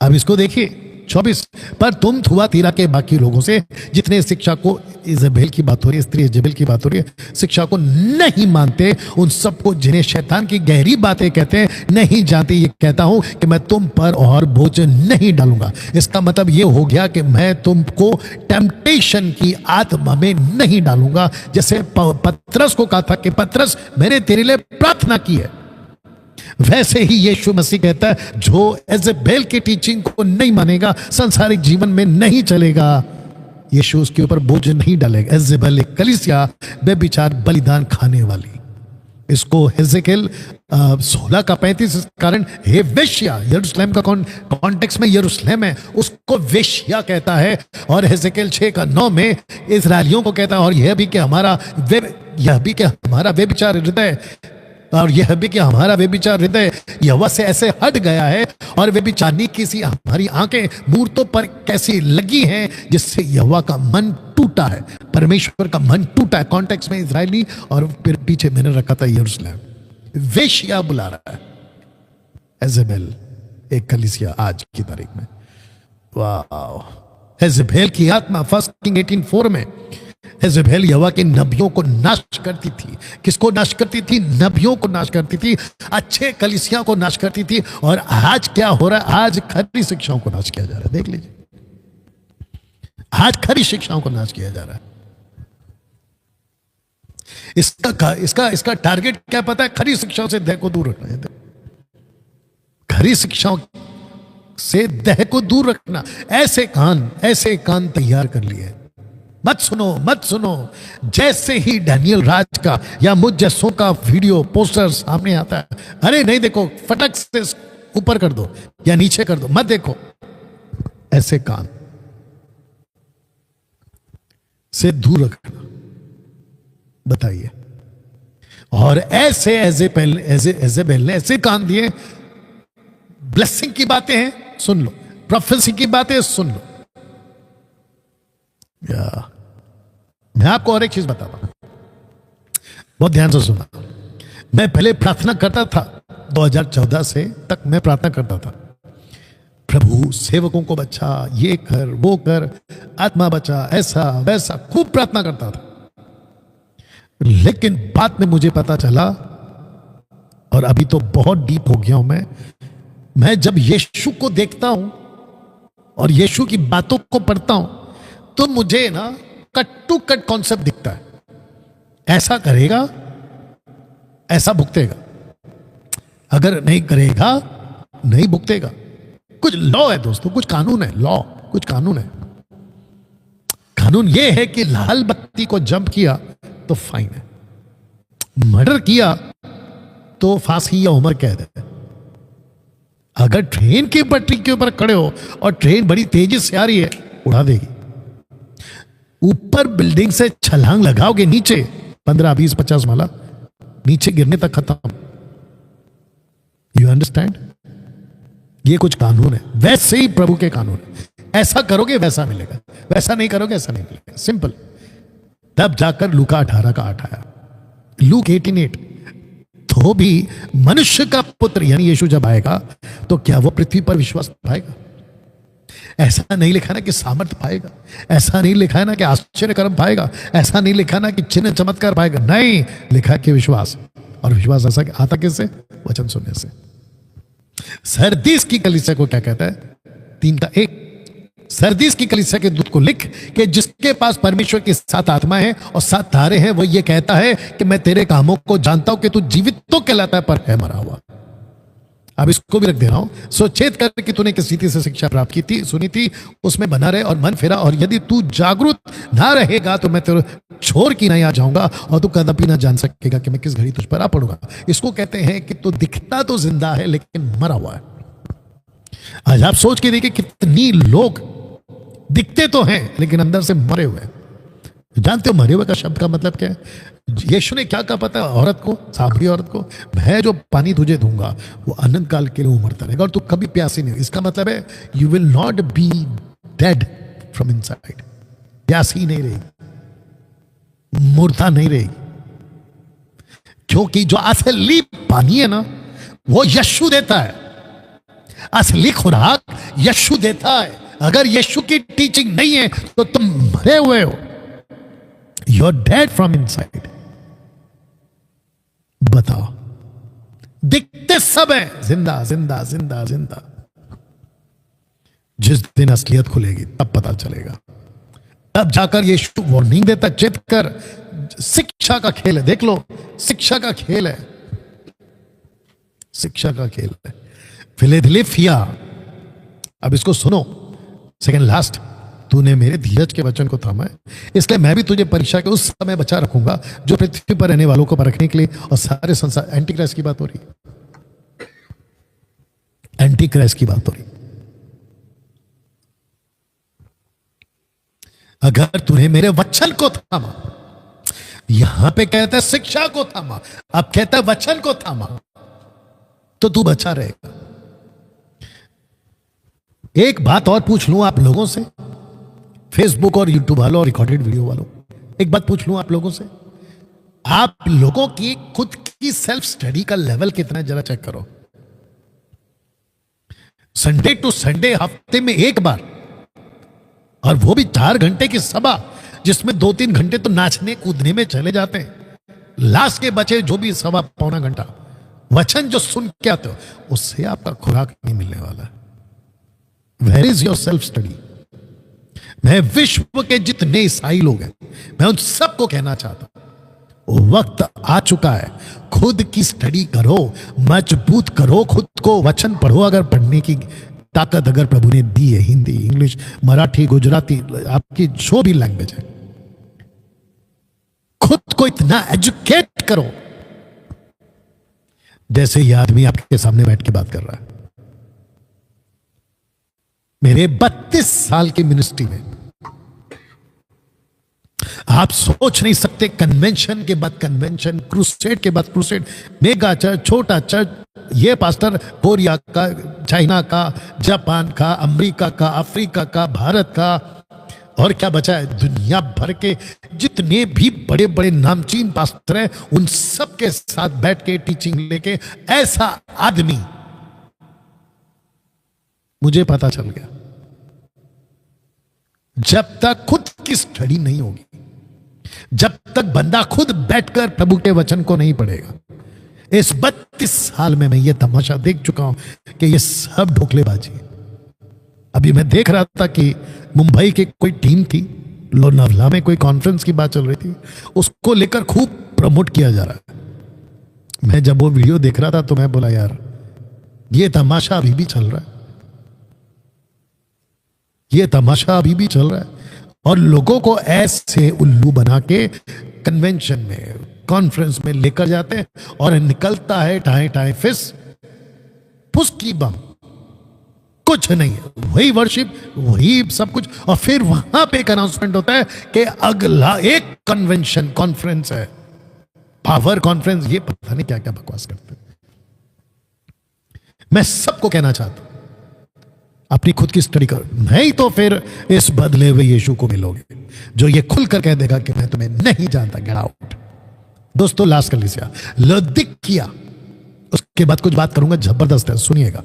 अब इसको देखिए 24, पर तुम थुआतीरा के बाकी लोगों से जितने शिक्षा को, इज़ेबेल की बात हो रही है, स्त्री इज़ेबेल की बात हो रही है, शिक्षा को नहीं मानते, उन सबको जिन्हें शैतान की गहरी बातें कहते हैं नहीं जानते, ये कहता हूं कि मैं तुम पर और बोझ नहीं डालूंगा। इसका मतलब ये हो गया कि मैं तुमको टेम्पटेशन की आत्मा में नहीं डालूंगा। जैसे पतरस को कहा था कि पतरस मैंने तेरे लिए प्रार्थना की है, वैसे ही यीशु मसीह कहता है जो इज़ेबेल की टीचिंग को नहीं मानेगा, संसारिक जीवन में नहीं चलेगा, यीशु उसके ऊपर बोझ नहीं डालेगा। इज़ेबेल एक कलीसिया बेविचार बलिदान खाने वाली। इसको हेजेकेल 16 का 35 इस कारण हे वेश्या, यरूशलेम का कॉन्टेक्स्ट में यरूशलेम है, उसको वेश्या कहता है। और हेजेकेल 6 का 9 में इजरायलियों को कहता है, और यह भी कि हमारा व्यभिचार हृदय, और यह भी कि हमारा व्यभिचार हृदय यहोवा से ऐसे हट गया है, और व्यभिचारनी किसी हमारी आंखें मूर्तों पर कैसी लगी हैं, जिससे यहोवा का मन टूटा है, परमेश्वर का मन टूटा है। कॉन्टेक्स्ट में इजरायली, और फिर पीछे मैंने रखा था यरूशलेम। वेश्या बुला रहा है इज़ेबेल एक कलीसिया आज की तारीख में। वाह, इज़ेबेल की आत्मा 1 किंग 18:4 में इज़ेबेल यहोवा के नबियों को नाश करती थी। किसको नाश करती थी? नबियों को नाश करती थी, अच्छे कलीसिया को नाश करती थी। और आज क्या हो रहा है? आज खरी शिक्षाओं को नाश किया जा रहा है। देख लीजिए, आज खरी शिक्षाओं को नाश किया जा रहा है। इसका टारगेट क्या पता है? खरी शिक्षाओं से देह को दूर रखना है। खरी शिक्षाओं से देह को दूर रखना। ऐसे कान तैयार कर लिए। मत सुनो। जैसे ही डैनियल राज का या मुझ जैसों का वीडियो पोस्टर सामने आता है, अरे नहीं देखो, फटक से ऊपर कर दो या नीचे कर दो, मत देखो। ऐसे कान से दूर रखना। बताइए। और ऐसे इज़ेबेल ने ऐसे कान दिए, ब्लेसिंग की बातें हैं सुन लो, प्रोफेसी की बातें सुन लो। मैं आपको और एक चीज बताता हूं, बहुत ध्यान से सुना। मैं पहले प्रार्थना करता था, 2014 से तक मैं प्रार्थना करता था, प्रभु सेवकों को बचा, ये कर वो कर, आत्मा बचा, ऐसा वैसा, खूब प्रार्थना करता था। लेकिन बाद में मुझे पता चला, और अभी तो बहुत डीप हो गया हूं मैं जब यीशु को देखता हूं और यीशु की बातों को पढ़ता हूं, तो मुझे ना कट टू कट कॉन्सेप्ट दिखता है। ऐसा करेगा, ऐसा भुगतेगा, अगर नहीं करेगा नहीं भुगतेगा। कुछ लॉ है दोस्तों, कुछ कानून है, लॉ, कुछ कानून है। कानून यह है कि लाल बत्ती को जंप किया तो फाइन है, मर्डर किया तो फांसी या उम्र कैद है। अगर ट्रेन की पटरी के ऊपर खड़े हो और ट्रेन बड़ी तेजी से आ रही है, उड़ा देगी। ऊपर बिल्डिंग से छलांग लगाओगे, नीचे 15, 20, 50 माला नीचे गिरने तक खत्म। You understand? ये कुछ कानून है, वैसे ही प्रभु के कानून है। ऐसा करोगे वैसा मिलेगा, वैसा नहीं करोगे ऐसा नहीं मिलेगा। सिंपल। तब जाकर लूका 18 का 8 आया। लूक 18:8, तो भी मनुष्य का पुत्र यानी यीशु जब आएगा तो क्या वो पृथ्वी पर विश्वास पाएगा? ऐसा नहीं लिखा ना कि सामर्थ पाएगा, ऐसा नहीं लिखा है ना कि आश्चर्य कर्म पाएगा, ऐसा नहीं लिखा ना कि चिन्ह चमत्कार पाएगा। नहीं, लिखा कि विश्वास। और विश्वास ऐसा आता किससे? वचन सुनने से। सरदीस की कलीसिया को क्या कहता है? 3:1, सरदीस की कलीसिया के दूत को लिख कि जिसके पास परमेश्वर की 7 आत्मा है और 7 तारे हैं, वो ये कहता है कि मैं तेरे कामों को जानता हूं कि तू जीवित तो कहलाता है पर है मरा हुआ। अब इसको भी रख दे रहा हूं, सचेत कर कि तूने किस रीति से शिक्षा प्राप्त की थी, सुनी थी, उसमें बना रहे और मन फेरा। और यदि तू जागरूक ना रहेगा तो मैं तेरे छोर की नहीं आ जाऊंगा और तू कदापि ना जान सकेगा कि मैं किस घड़ी तुझ पर आ पड़ूंगा। इसको कहते हैं कि तू दिखता तो जिंदा है लेकिन मरा हुआ है। आज आप सोच के देखिए कितनी लोग दिखते तो हैं लेकिन अंदर से मरे हुए हैं। जानते हो मरे हुए का शब्द का मतलब क्या है? यीशु ने क्या कहा पता है औरत को, साबरी औरत को? मैं जो पानी तुझे दूंगा वो अनंत काल के लिए उमड़ता रहेगा और तू कभी प्यासी नहीं। इसका मतलब है you will not be dead from inside. प्यासी नहीं रहेगी, मुर्दा नहीं रहेगी, क्योंकि जो असली पानी है ना वो यीशु देता है। असली खुराक यीशु देता है। अगर यीशु की टीचिंग नहीं है तो तुम मरे हुए हो, you are dead from inside. बताओ, दिखते सब है जिंदा जिंदा जिंदा जिंदा। जिस दिन असलियत खुलेगी तब पता चलेगा, तब जाकर यीशु वार्निंग देता, चेत कर। शिक्षा का खेल है, देख लो, शिक्षा का खेल है, शिक्षा का खेल है। फिलडेल्फिया, अब इसको सुनो, सेकंड लास्ट। तूने मेरे धीरज के वचन को थामा है, इसलिए मैं भी तुझे परीक्षा के उस समय बचा रखूंगा जो पृथ्वी पर रहने वालों को परखने के लिए और सारे संसार। एंटी क्राइस्ट की बात हो रही, एंटी क्राइस्ट की बात हो रही। अगर तूने मेरे वचन को थामा, यहां पे कहता है शिक्षा को थामा, अब कहता है वचन को थामा, तो तू बचा रहेगा। एक बात और पूछ लूं आप लोगों से, फेसबुक और यूट्यूब वालों और रिकॉर्डेड वीडियो वालों, एक बात पूछ लूं आप लोगों से, आप लोगों की खुद की सेल्फ स्टडी का लेवल कितना है जरा चेक करो। संडे टू संडे हफ्ते में एक बार, और वो भी 4 घंटे की सभा जिसमें 2-3 घंटे तो नाचने कूदने में चले जाते हैं। लास्ट के बचे जो भी सवा पौना घंटा वचन जो सुन के आते हो, उससे आपका खुराक नहीं मिलने वाला। Where is your self study? मैं विश्व के जितने ईसाई लोग हैं, मैं उन सबको कहना चाहता हूं, वक्त आ चुका है, खुद की स्टडी करो, मजबूत करो खुद को, वचन पढ़ो। अगर पढ़ने की ताकत अगर प्रभु ने दी है, हिंदी, इंग्लिश, मराठी, गुजराती, आपकी जो भी लैंग्वेज है, खुद को इतना एजुकेट करो जैसे ये आदमी आपके सामने बैठ के बात कर रहा है। मेरे 32 साल की मिनिस्ट्री में आप सोच नहीं सकते, कन्वेंशन के बाद कन्वेंशन, क्रूसेड के बाद क्रूसेड, मेगा चर्च, छोटा चर्च, ये पास्टर कोरिया का, चाइना का, जापान का, अमेरिका का, अफ्रीका का, भारत का, और क्या बचा है, दुनिया भर के जितने भी बड़े बड़े नामचीन पास्टर हैं, उन सब के साथ बैठ के टीचिंग लेके, ऐसा आदमी मुझे पता चल गया, जब तक खुद की स्टडी नहीं होगी, जब तक बंदा खुद बैठकर प्रभु के वचन को नहीं पढ़ेगा। इस 32 साल में मैं ये तमाशा देख चुका हूं कि ये सब ढोकलेबाजी है। अभी मैं देख रहा था कि मुंबई की कोई टीम थी, लोनावला में कोई कॉन्फ्रेंस की बात चल रही थी, उसको लेकर खूब प्रमोट किया जा रहा है। मैं जब वो वीडियो देख रहा था तो मैं बोला, यार ये तमाशा अभी भी चल रहा है, ये तमाशा अभी भी चल रहा है। और लोगों को ऐसे उल्लू बना के कन्वेंशन में, कॉन्फ्रेंस में लेकर जाते हैं और निकलता है टाए टाए फिस फुसकी बम, कुछ नहीं है, वही वर्शिप, वही सब कुछ। और फिर वहां पे एक अनाउंसमेंट होता है कि अगला एक कन्वेंशन कॉन्फ्रेंस है, पावर कॉन्फ्रेंस, ये पता नहीं क्या क्या बकवास करते हैं। मैं सबको कहना चाहता हूं अपनी खुद की स्टडी करो, नहीं तो फिर इस बदले हुए यीशु को मिलोगे जो ये खुलकर कह देगा कि मैं तुम्हें नहीं जानता, गेट आउट। दोस्तों लास्ट कलीसिया लौदीकिया, उसके बाद कुछ बात करूंगा जबरदस्त है, सुनिएगा।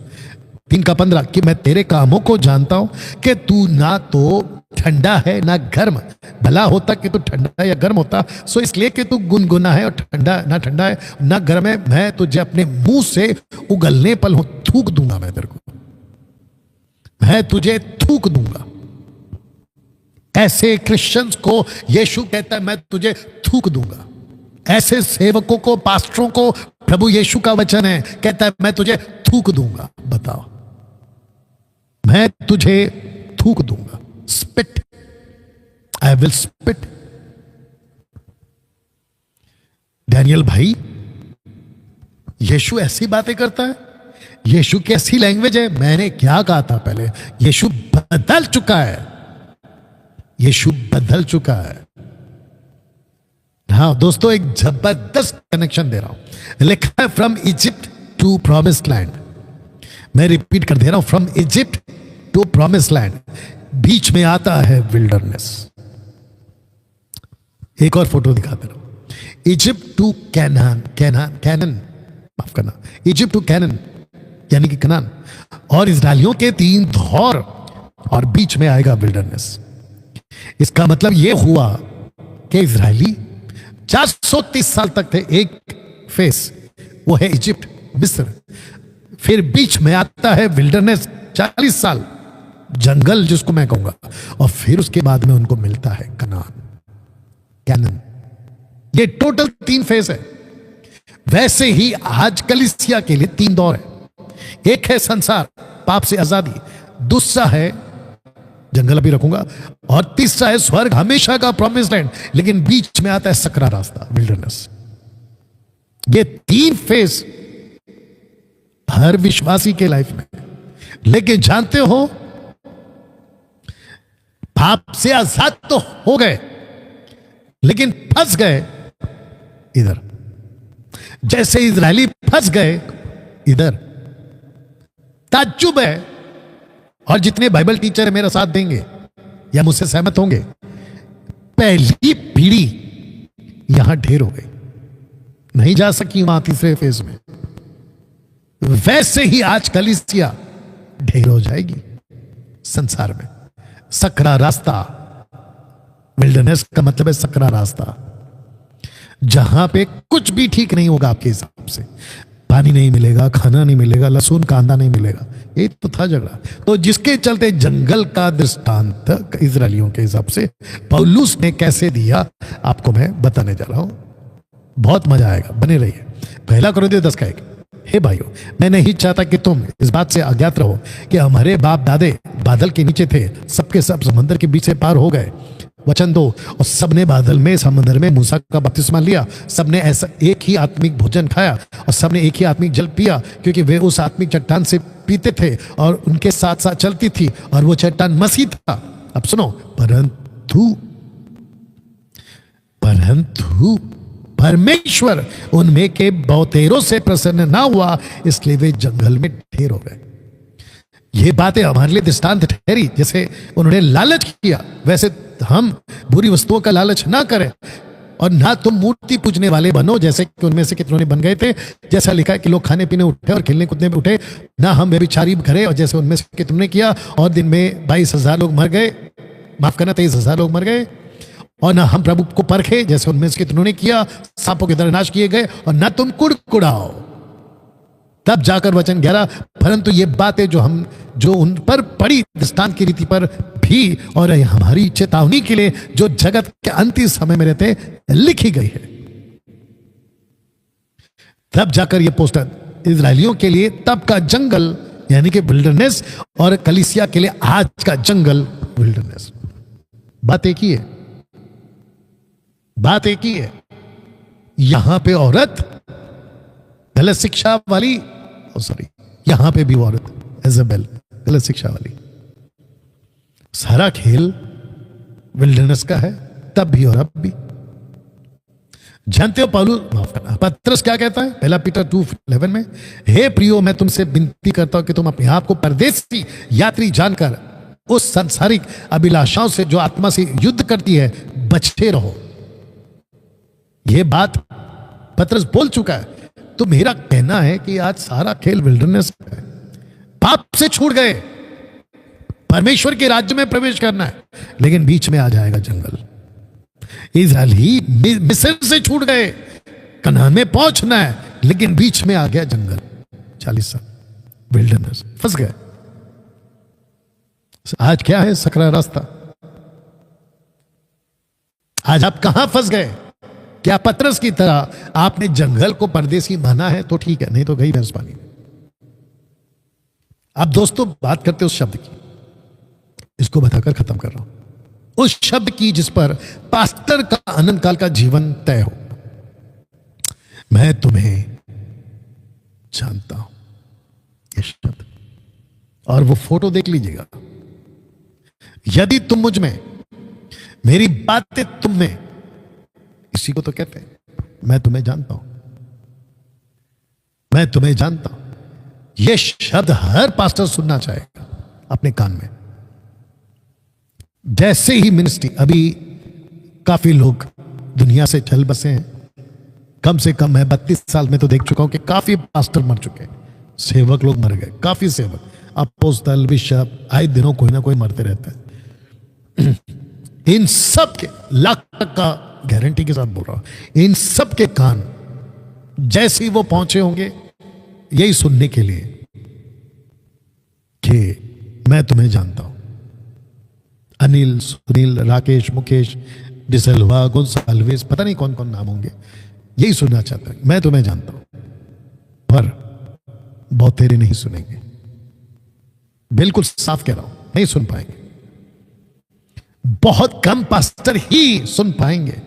3:15 कि मैं तेरे कामों को जानता हूं कि तू ना तो ठंडा है ना गर्म, भला होता कि तू ठंडा या गर्म होता, सो इसलिए कि तू गुनगुना है और ठंडा है ना गर्म है, मैं तुझे अपने मुंह से उगलने पल हूं, थूक दूंगा मैं तेरे को, मैं तुझे थूक दूंगा। ऐसे क्रिश्चियंस को यीशु कहता है मैं तुझे थूक दूंगा। ऐसे सेवकों को, पास्टरों को प्रभु यीशु का वचन है, कहता है मैं तुझे थूक दूंगा। बताओ, मैं तुझे थूक दूंगा, spit, I will spit. Daniel भाई, यीशु ऐसी बातें करता है, यीशु की ऐसी लैंग्वेज है। मैंने क्या कहा था पहले, यीशु बदल चुका है, यीशु बदल चुका है। हाँ दोस्तों, एक जबरदस्त कनेक्शन दे रहा हूं, लिखा है from Egypt to promised land. मैं रिपीट कर दे रहा हूं, from Egypt to promised land, बीच में आता है विल्डरनेस। एक और फोटो दिखा दे रहा हूं, इजिप्ट टू कैनान, माफ करना, इजिप्ट टू कैनान यानी कि कनान, और इजराइलियों के 3 दौर, और बीच में आएगा विल्डरनेस। इसका मतलब यह हुआ कि इजरायली 430 साल तक थे, एक फेस वो है इजिप्ट, मिस्र, फिर बीच में आता है विल्डरनेस 40 साल, जंगल जिसको मैं कहूंगा, और फिर उसके बाद में उनको मिलता है कैनन। ये टोटल 3 फेस है। वैसे ही आज कलीसिया के लिए 3 दौर है। एक है संसार, पाप से आजादी, दूसरा है जंगल अभी रखूंगा, और तीसरा है स्वर्ग, हमेशा का प्रॉमिस्ड लैंड, लेकिन बीच में आता है सकरा रास्ता, विल्डरनेस। ये 3 फेस हर विश्वासी के लाइफ में। लेकिन जानते हो, पाप से आजाद तो हो गए, लेकिन फंस गए इधर, जैसे इजरायली फंस गए इधर। ताज्जुब है, और जितने बाइबल टीचर मेरा साथ देंगे या मुझसे सहमत होंगे, पहली पीढ़ी यहां ढेर हो गई, नहीं जा सकी वहां तीसरे फेज में। वैसे ही आज कलीसिया ढेर हो जाएगी संसार में। सकरा रास्ता, विल्डरनेस का मतलब है सकरा रास्ता, जहां पे कुछ भी ठीक नहीं होगा आपके हिसाब से। पानी नहीं मिलेगा, खाना नहीं मिलेगा, लहसुन कांदा नहीं मिलेगा, ये तो था झगड़ा। तो जिसके चलते जंगल का दृष्टांत इजरायलियों के हिसाब से पौलुस ने कैसे दिया, आपको मैं बताने जा रहा हूं, बहुत मजा आएगा, बने रहिए। 1 कोरिन्थियों 10:1, हे भाइयों, मैं नहीं चाहता कि तुम इस बात से अज्ञात रहो कि हमारे बाप दादे बादल के नीचे थे, सबके सब समंदर के बीच से पार हो गए। वचन 2, और सबने बादल में, समंदर में मूसा का बपतिस्मा लिया, सबने ऐसा एक ही आत्मिक भोजन खाया, और सबने एक ही आत्मिक जल पिया, क्योंकि वे उस आत्मिक चट्टान से पीते थे और उनके साथ साथ चलती थी, और वो चट्टान मसीह था। अब सुनो, परंतु परमेश्वर उनमें के बहुतेरों से प्रसन्न ना हुआ, इसलिए वे जंगल में ढेर हो गए। ये बातें हमारे लिए दृष्टांत ठहरी, जैसे उन्होंने लालच किया वैसे हम बुरी वस्तुओं का लालच ना करें, और ना तुम मूर्ति पूजने वाले बनो, जैसे कि उनमें से कितनों ने बन गए थे। जैसा लिखा है कि लोग खाने पीने उठे और खेलने कूदने में उठे, ना हम व्यभिचारी करें, और जैसे उनमें से कितनों ने किया, और दिन में 22,000 लोग मर गए, माफ करना 23,000 लोग मर गए। और ना हम प्रभु को परखे, जैसे उनमें से कितनों ने किया, सांपों के तरह नाश किए गए। और ना तुम कुड़कुड़ाओ। तब जाकर वचन 11, परंतु ये बातें जो उन पर पड़ी दृष्टांत की रीति पर भी, और हमारी चेतावनी के लिए, जो जगत के अंतिम समय में रहते लिखी गई है। तब जाकर ये पोस्टर इजरायलियों के लिए तब का जंगल यानी कि विल्डरनेस, और कलीसिया के लिए आज का जंगल विल्डरनेस। बात एक ही है, बात एक ही है। यहां पे औरत गलत शिक्षा वाली, सॉरी, यहां पे भी औरत इजाबेल गलत शिक्षा वाली। सारा खेल विल्डरनेस का है, तब भी और अब भी। जानते हो पौलुस, माफ करना, पत्रस क्या कहता है पहला पीटर 2:11 में, हे प्रियो मैं तुमसे विनती करता हूं कि तुम अपने आप को परदेसी यात्री जानकर उस सांसारिक अभिलाषाओं से जो आत्मा से युद्ध करती है बचते रहो। यह बात पत्रस बोल चुका है। तो मेरा कहना है कि आज सारा खेल विल्डरनेस है। पाप से छूट गए, परमेश्वर के राज्य में प्रवेश करना है, लेकिन बीच में आ जाएगा जंगल। इज़राइल ही मिस्र से छूट गए, कनान में पहुंचना है, लेकिन बीच में आ गया जंगल। 40 साल विल्डरनेस, फंस गए। आज क्या है सकरा रास्ता? आज आप कहां फंस गए? क्या पतरस की तरह आपने जंगल को परदेसी माना है तो ठीक है, नहीं तो गई भैंस पानी में। अब दोस्तों बात करते उस शब्द की, इसको बताकर खत्म कर रहा हूं, उस शब्द की जिस पर पास्टर का अनंत काल का जीवन तय हो। मैं तुम्हें जानता हूं, ये शब्द, और वो फोटो देख लीजिएगा। यदि तुम मुझ में, मेरी बातें तुम में, इसी को तो कहते हैं मैं तुम्हें जानता हूं, मैं तुम्हें जानता हूं। यह शब्द हर पास्टर सुनना चाहेगा अपने कान में। जैसे ही मिनिस्ट्री, अभी काफी लोग दुनिया से चल बसे हैं, कम से कम मैं 32 साल में तो देख चुका हूं कि काफी पास्टर मर चुके हैं, सेवक लोग मर गए, काफी सेवक, अपोस्तल, बिशप, आए दिनों कोई ना कोई मरते रहता है। इन सब के लाख तक का गारंटी के साथ बोल रहा हूं, इन सब के कान जैसे ही वो पहुंचे होंगे यही सुनने के लिए कि मैं तुम्हें जानता हूं। अनिल, सुनील, राकेश, मुकेश, डिसलवा, गोंसाल्विस, पता नहीं कौन कौन नाम होंगे, यही सुनना चाहता है मैं तुम्हें जानता हूं, पर बहुत तेरे नहीं सुनेंगे। बिल्कुल साफ कह रहा हूं, नहीं सुन पाएंगे। बहुत कम पास्टर ही सुन पाएंगे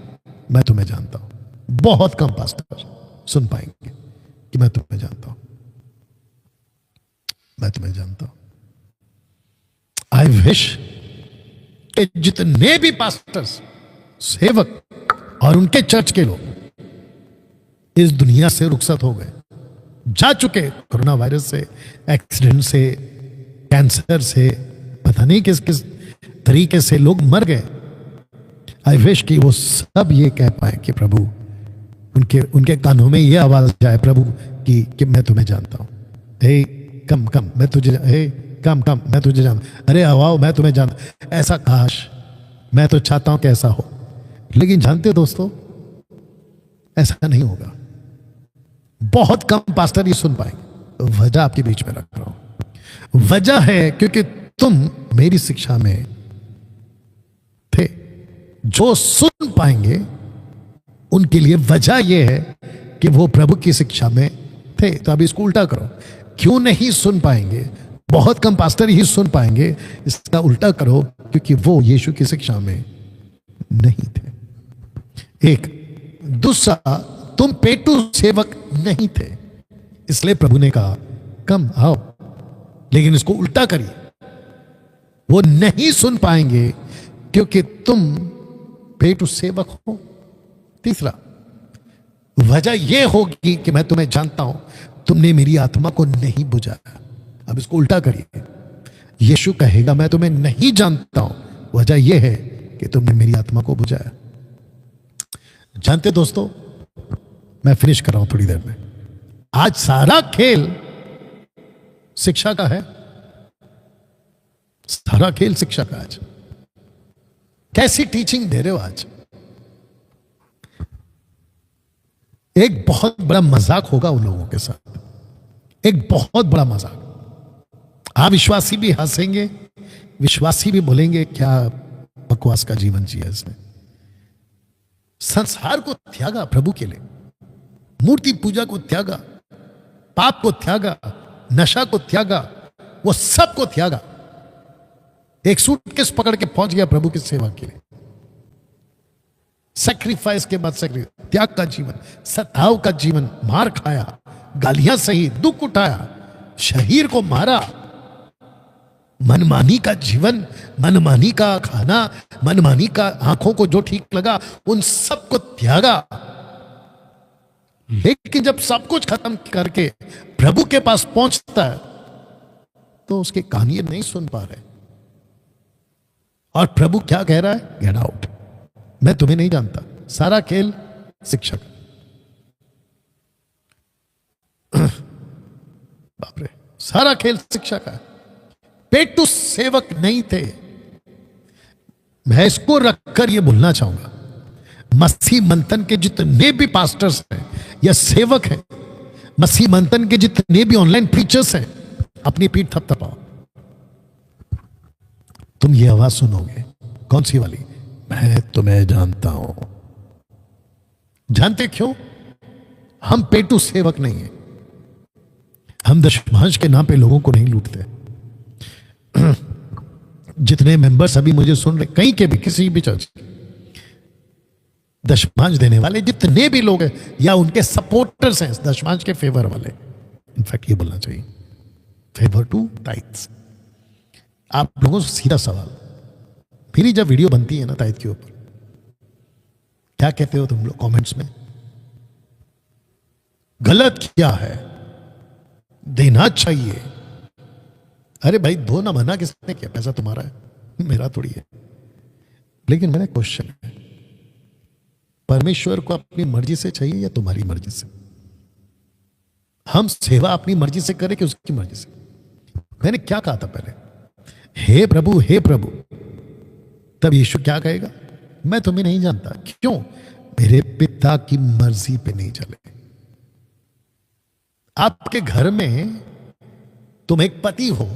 मैं तुम्हें जानता हूं। बहुत कम पास्टर सुन पाएंगे कि मैं तुम्हें जानता हूं, मैं तुम्हें जानता हूं। आई विश जितने भी पास्टर्स, सेवक और उनके चर्च के लोग इस दुनिया से रुखसत हो गए, जा चुके, कोरोना वायरस से, एक्सीडेंट से, कैंसर से, पता नहीं किस किस तरीके से लोग मर गए। आई विश कि वो सब ये कह पाए कि प्रभु, उनके कानों में ये आवाज जाए प्रभु कि मैं तुम्हें जानता हूं। हे कम कम मैं तुझे, हे कम कम मैं तुझे जानता, अरे आवाओ मैं तुम्हें जानता। ऐसा काश, मैं तो चाहता हूं कि ऐसा हो, लेकिन जानते हो दोस्तों ऐसा नहीं होगा। बहुत कम पास्टर ये सुन पाएंगे। वजह आपके बीच में रख रहा हूं, वजह है क्योंकि तुम मेरी शिक्षा में थे। जो सुन पाएंगे उनके लिए वजह यह है कि वो प्रभु की शिक्षा में थे। तो अब इसको उल्टा करो, क्यों नहीं सुन पाएंगे? बहुत कम पास्टर ही सुन पाएंगे, इसका उल्टा करो क्योंकि वो यीशु की शिक्षा में नहीं थे। एक दूसरा, तुम पेटू सेवक नहीं थे, इसलिए प्रभु ने कहा कम आओ, लेकिन इसको उल्टा करिए, वो नहीं सुन पाएंगे क्योंकि तुम पेटू सेवक हो। तीसरा, वजह यह होगी कि मैं तुम्हें जानता हूं, तुमने मेरी आत्मा को नहीं बुझाया। अब इसको उल्टा करिए, यीशु कहेगा मैं तुम्हें नहीं जानता हूं, वजह यह है कि तुमने मेरी आत्मा को बुझाया। जानते दोस्तों, मैं फिनिश कर रहा हूं थोड़ी देर में। आज सारा खेल शिक्षा का है, सारा खेल शिक्षा का। आज कैसी टीचिंग दे रहे हो? आज एक बहुत बड़ा मजाक होगा उन लोगों के साथ, एक बहुत बड़ा मजाक। अविश्वासी भी हंसेंगे, विश्वासी भी बोलेंगे क्या बकवास का जीवन जिया इसने। संसार को त्यागा प्रभु के लिए, मूर्ति पूजा को त्यागा, पाप को त्यागा, नशा को त्यागा, वो सब को त्यागा। एक सूटकेस पकड़ के पहुंच गया प्रभु की सेवा के लिए। सैक्रिफाइस के बाद सैक्रिफाइस, त्याग का जीवन, सताव का जीवन, मार खाया, गालियां सही, दुख उठाया, शरीर को मारा, मनमानी का जीवन, मनमानी का खाना, मनमानी का आंखों को जो ठीक लगा उन सबको त्यागा। लेकिन जब सब कुछ खत्म करके प्रभु के पास पहुंचता है तो उसके कान ये नहीं सुन पा रहे। और प्रभु क्या कह रहा है? गेट आउट, मैं तुम्हें नहीं जानता। सारा खेल शिक्षक। बाप रे, सारा खेल शिक्षा का है। पेटू सेवक नहीं थे। मैं इसको रखकर यह बोलना चाहूंगा, मसीह मंथन के जितने भी पास्टर्स हैं या सेवक हैं, मसीह मंथन के जितने भी ऑनलाइन प्रीचर्स हैं, अपनी पीठ थपथपाओ। तुम ये आवाज सुनोगे। कौन सी वाली? मैं तुम्हें जानता हूं। जानते क्यों? हम पेटू सेवक नहीं है। हम दशमांश के नाम पे लोगों को नहीं लूटते। जितने मेंबर्स अभी मुझे सुन रहे, कहीं के भी, किसी भी चर्च, दशमांश देने वाले जितने भी लोग हैं या उनके सपोर्टर्स हैं दशमांश के फेवर वाले, इनफैक्ट ये बोलना चाहिए फेवर टू टाइट्स। आप लोगों से सीधा सवाल, मेरी जब वीडियो बनती है ना टाइट के ऊपर, क्या कहते हो तुम लोग कमेंट्स में? गलत क्या है? देना चाहिए। अरे भाई, दो ना, मना किसने किया? पैसा तुम्हारा है, मेरा थोड़ी है। लेकिन मेरा क्वेश्चन है, परमेश्वर को अपनी मर्जी से चाहिए या तुम्हारी मर्जी से? हम सेवा अपनी मर्जी से करें कि उसकी मर्जी से? मैंने क्या कहा था पहले? हे प्रभु, हे प्रभु। तब यीशु क्या कहेगा? मैं तुम्हें नहीं जानता। क्यों? मेरे पिता की मर्जी पे नहीं चले। आपके घर में तुम एक पति हो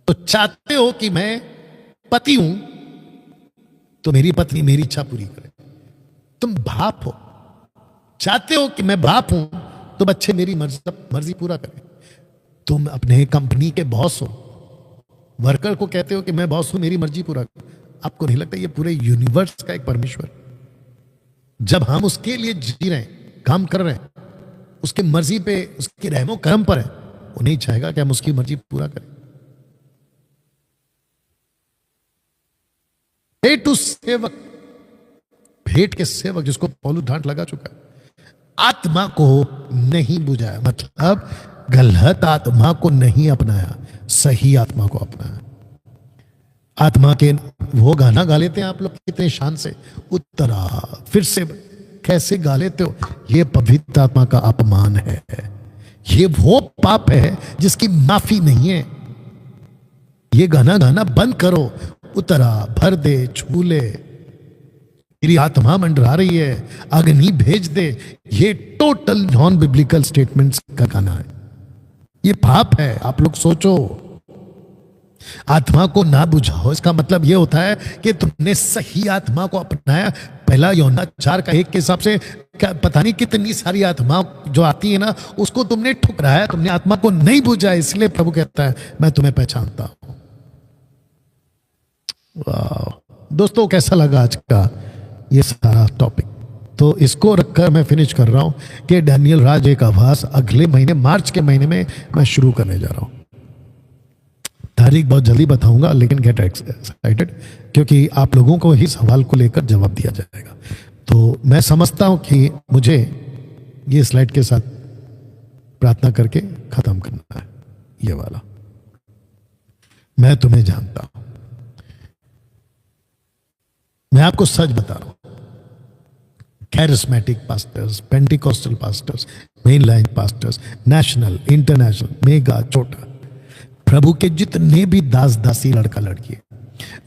तो चाहते हो कि मैं पति हूं तो मेरी पत्नी मेरी इच्छा पूरी करे। तुम बाप हो, चाहते हो कि मैं बाप हूं तो बच्चे मेरी मर्जी पूरा करें। तुम अपने कंपनी के बॉस हो, वर्कर को कहते हो कि मैं बॉस हूं, मेरी मर्जी पूरा कर। आपको नहीं लगता ये पूरे यूनिवर्स का एक परमेश्वर, जब हम उसके लिए जी रहे हैं, काम कर रहे हैं, उसके मर्जी पे, उसके रहमो करम पर है, वो नहीं चाहेगा कि हम उसकी मर्जी पूरा करें? पेटू सेवक, भेंट के सेवक, जिसको पौलुस डांट लगा चुका है, आत्मा को नहीं बुझाया, मतलब गलत आत्मा को नहीं अपनाया, सही आत्मा को अपनाया। आत्मा के वो गाना गा लेते हैं आप लोग कितने शान से, उत्तरा, फिर से कैसे गा लेते हो? ये पवित्र आत्मा का अपमान है। ये वो पाप है जिसकी माफी नहीं है। ये गाना गाना बंद करो। उतरा, भर दे, छू ले, तेरी आत्मा मंडरा रही है, अग्नि भेज दे। ये टोटल नॉन बिब्लिकल स्टेटमेंट्स का गाना है। ये पाप है। आप लोग सोचो, आत्मा को ना बुझाओ, इसका मतलब यह होता है कि तुमने सही आत्मा को अपनाया। पहला यूहन्ना 4:1 के हिसाब से पता नहीं कितनी सारी आत्मा जो आती है ना, उसको तुमने ठुकराया, तुमने आत्मा को नहीं बुझा। इसलिए प्रभु कहता है मैं तुम्हें पहचानता हूं। वाह दोस्तों, कैसा लगा आज का ये सारा टॉपिक? तो इसको रखकर मैं फिनिश कर रहा हूं कि डैनियल राज एक आवाज अगले महीने, मार्च के महीने में मैं शुरू करने जा रहा हूं। तारीख बहुत जल्दी बताऊंगा, लेकिन गेट एक्साइटेड, क्योंकि आप लोगों को ही सवाल को लेकर जवाब दिया जाएगा। तो मैं समझता हूं कि मुझे ये स्लाइड के साथ प्रार्थना करके खत्म करना है। ये वाला, मैं तुम्हें जानता हूं। मैं आपको सच बता रहा हूं, charismatic pastors, Pentecostal pastors, main line pastors, national, international, mega, छोटा, प्रभु के जितने भी दास दासी, लड़का लड़की,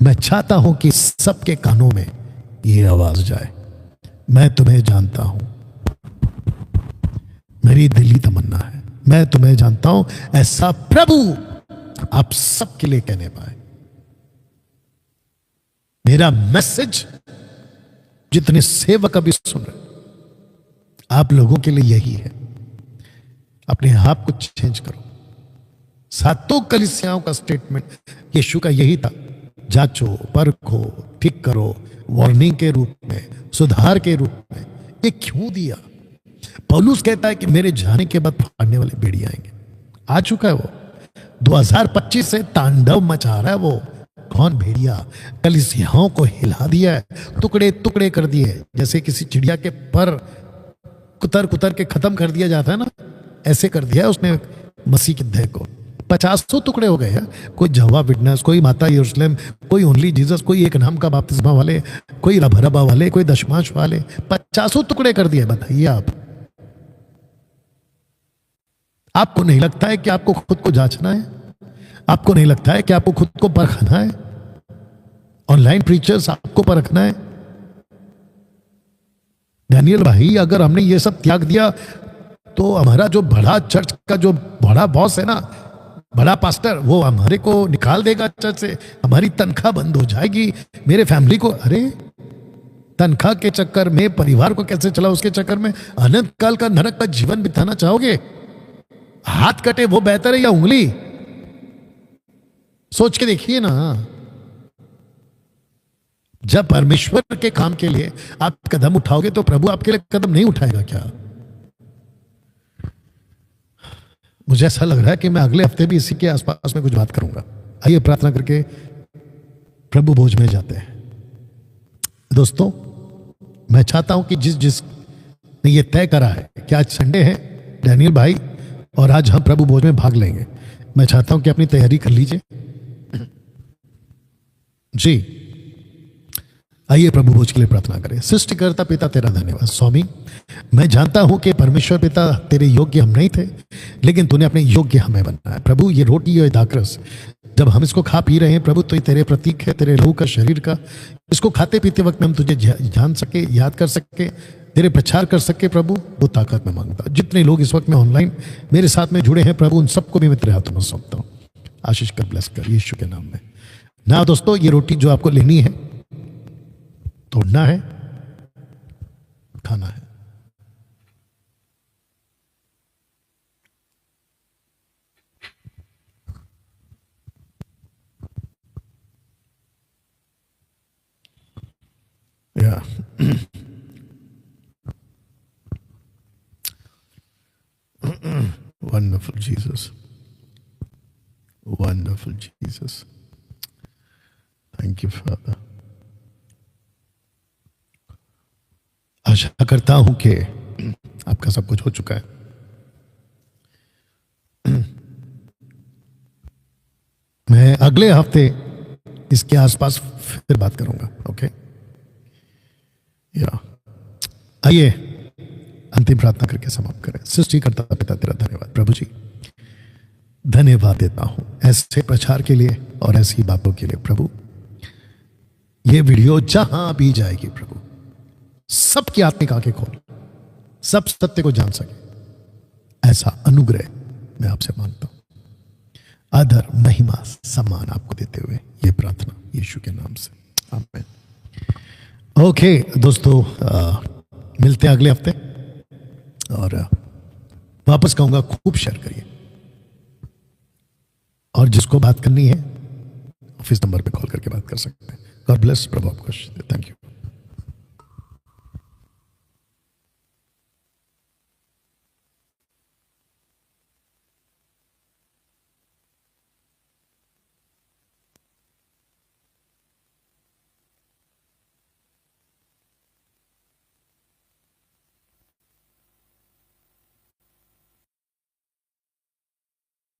मैं चाहता हूं कि सबके कानों में ये आवाज जाए, मैं तुम्हें जानता हूं। मेरी दिली तमन्ना है, मैं तुम्हें जानता हूं, ऐसा प्रभु आप सबके लिए कहने पाए। मेरा मैसेज जितने सेवक अभी सुन रहे, आप लोगों के लिए यही है। अपने आप को चेंज करो। सातों कलीसियाओं का स्टेटमेंट यीशु का यही था, जांचो, परखो, ठीक करो, वार्निंग के रूप में, सुधार के रूप में। ये क्यों दिया? पौलुस कहता है कि मेरे जाने के बाद फाड़ने वाले भेड़िए आएंगे। आ चुका है वो, 2025 से तांडव मचा रहा है वो। कौन? भेड़िया। कलीसियाओं को हिला दिया है, टुकड़े टुकड़े कर दिए, जैसे किसी चिड़िया के पर कुतर कुतर के खत्म कर दिया जाता है ना, ऐसे कर दिया है उसने मसीह के देह को। 50 टुकड़े हो गए हैं। कोई जवा विटनेस, कोई माता यरूशलेम, कोई ओनली जीसस, कोई एक नाम का बपतिस्मा वाले, कोई रभरबा वाले, कोई दशमांश वाले, 50 टुकड़े कर दिए। बताइए आपको नहीं लगता है कि आपको खुद को जांचना है? आपको नहीं लगता है कि आपको खुद को परखना है? ऑनलाइन प्रीचर्स, आपको परखना है। डैनियल भाई, अगर हमने ये सब त्याग दिया तो हमारा जो बड़ा चर्च का जो बड़ा बॉस है ना, बड़ा पास्टर, वो हमारे को निकाल देगा चर्च से, हमारी तनख्वाह बंद हो जाएगी, मेरे फैमिली को। अरे तनख्वाह के चक्कर में परिवार को कैसे चला, उसके चक्कर में अनंत काल का नरक का जीवन बिताना चाहोगे? हाथ कटे वो बेहतर है या उंगली? सोच के देखिए ना। जब परमेश्वर के काम के लिए आप कदम उठाओगे तो प्रभु आपके लिए कदम नहीं उठाएगा क्या? मुझे ऐसा लग रहा है कि मैं अगले हफ्ते भी इसी के आसपास में कुछ बात करूंगा। आइए प्रार्थना करके प्रभु भोज में जाते हैं। दोस्तों, मैं चाहता हूं कि जिस ने ये तय करा है कि आज संडे है, डैनियल भाई, और आज हम प्रभु भोज में भाग लेंगे, मैं चाहता हूं कि अपनी तैयारी कर लीजिए। जी, आइए प्रभु भोज के लिए प्रार्थना करें। सृष्टिकर्ता पिता, तेरा धन्यवाद स्वामी। मैं जानता हूं कि परमेश्वर पिता, तेरे योग्य हम नहीं थे, लेकिन तूने अपने योग्य हमें बनाया। प्रभु, ये रोटी और दाखरस जब हम इसको खा पी रहे हैं प्रभु, तो ये तेरे प्रतीक है, तेरे लहू का, शरीर का। इसको खाते पीते वक्त में हम तुझे जान सके, याद कर सके, तेरे प्रचार कर सके प्रभु, वो ताकत में मांगता। जितने लोग इस वक्त में ऑनलाइन मेरे साथ में जुड़े हैं प्रभु, उन सबको भी मैं तेरे हाथों में सौंपता हूँ। आशीष कर, ब्लेस कर, यीशु के नाम में। ना दोस्तों, ये रोटी जो आपको लेनी है, तोड़ना है, खाना है। Yeah. Wonderful Jesus. Wonderful Jesus. Thank you, Father. आशा करता हूं कि आपका सब कुछ हो चुका है। मैं अगले हफ्ते इसके आसपास फिर बात करूंगा। ओके, या आइए अंतिम प्रार्थना करके समाप्त करें। सृष्टिकर्ता पिता, तेरा धन्यवाद प्रभु जी, धन्यवाद देता हूं ऐसे प्रचार के लिए और ऐसी बातों के लिए प्रभु। ये वीडियो जहां भी जाएगी प्रभु, सबकी आत्मिक आंखें खोल, सब सत्य को जान सके, ऐसा अनुग्रह मैं आपसे मांगता हूं। आदर, महिमा, सम्मान आपको देते हुए ये प्रार्थना यीशु के नाम से, आमीन। ओके दोस्तों, मिलते हैं अगले हफ्ते, और वापस कहूंगा खूब शेयर करिए, और जिसको बात करनी है ऑफिस नंबर पे कॉल करके बात कर सकते हैं। गॉड ब्लेस, प्रभु आपको। Thank you.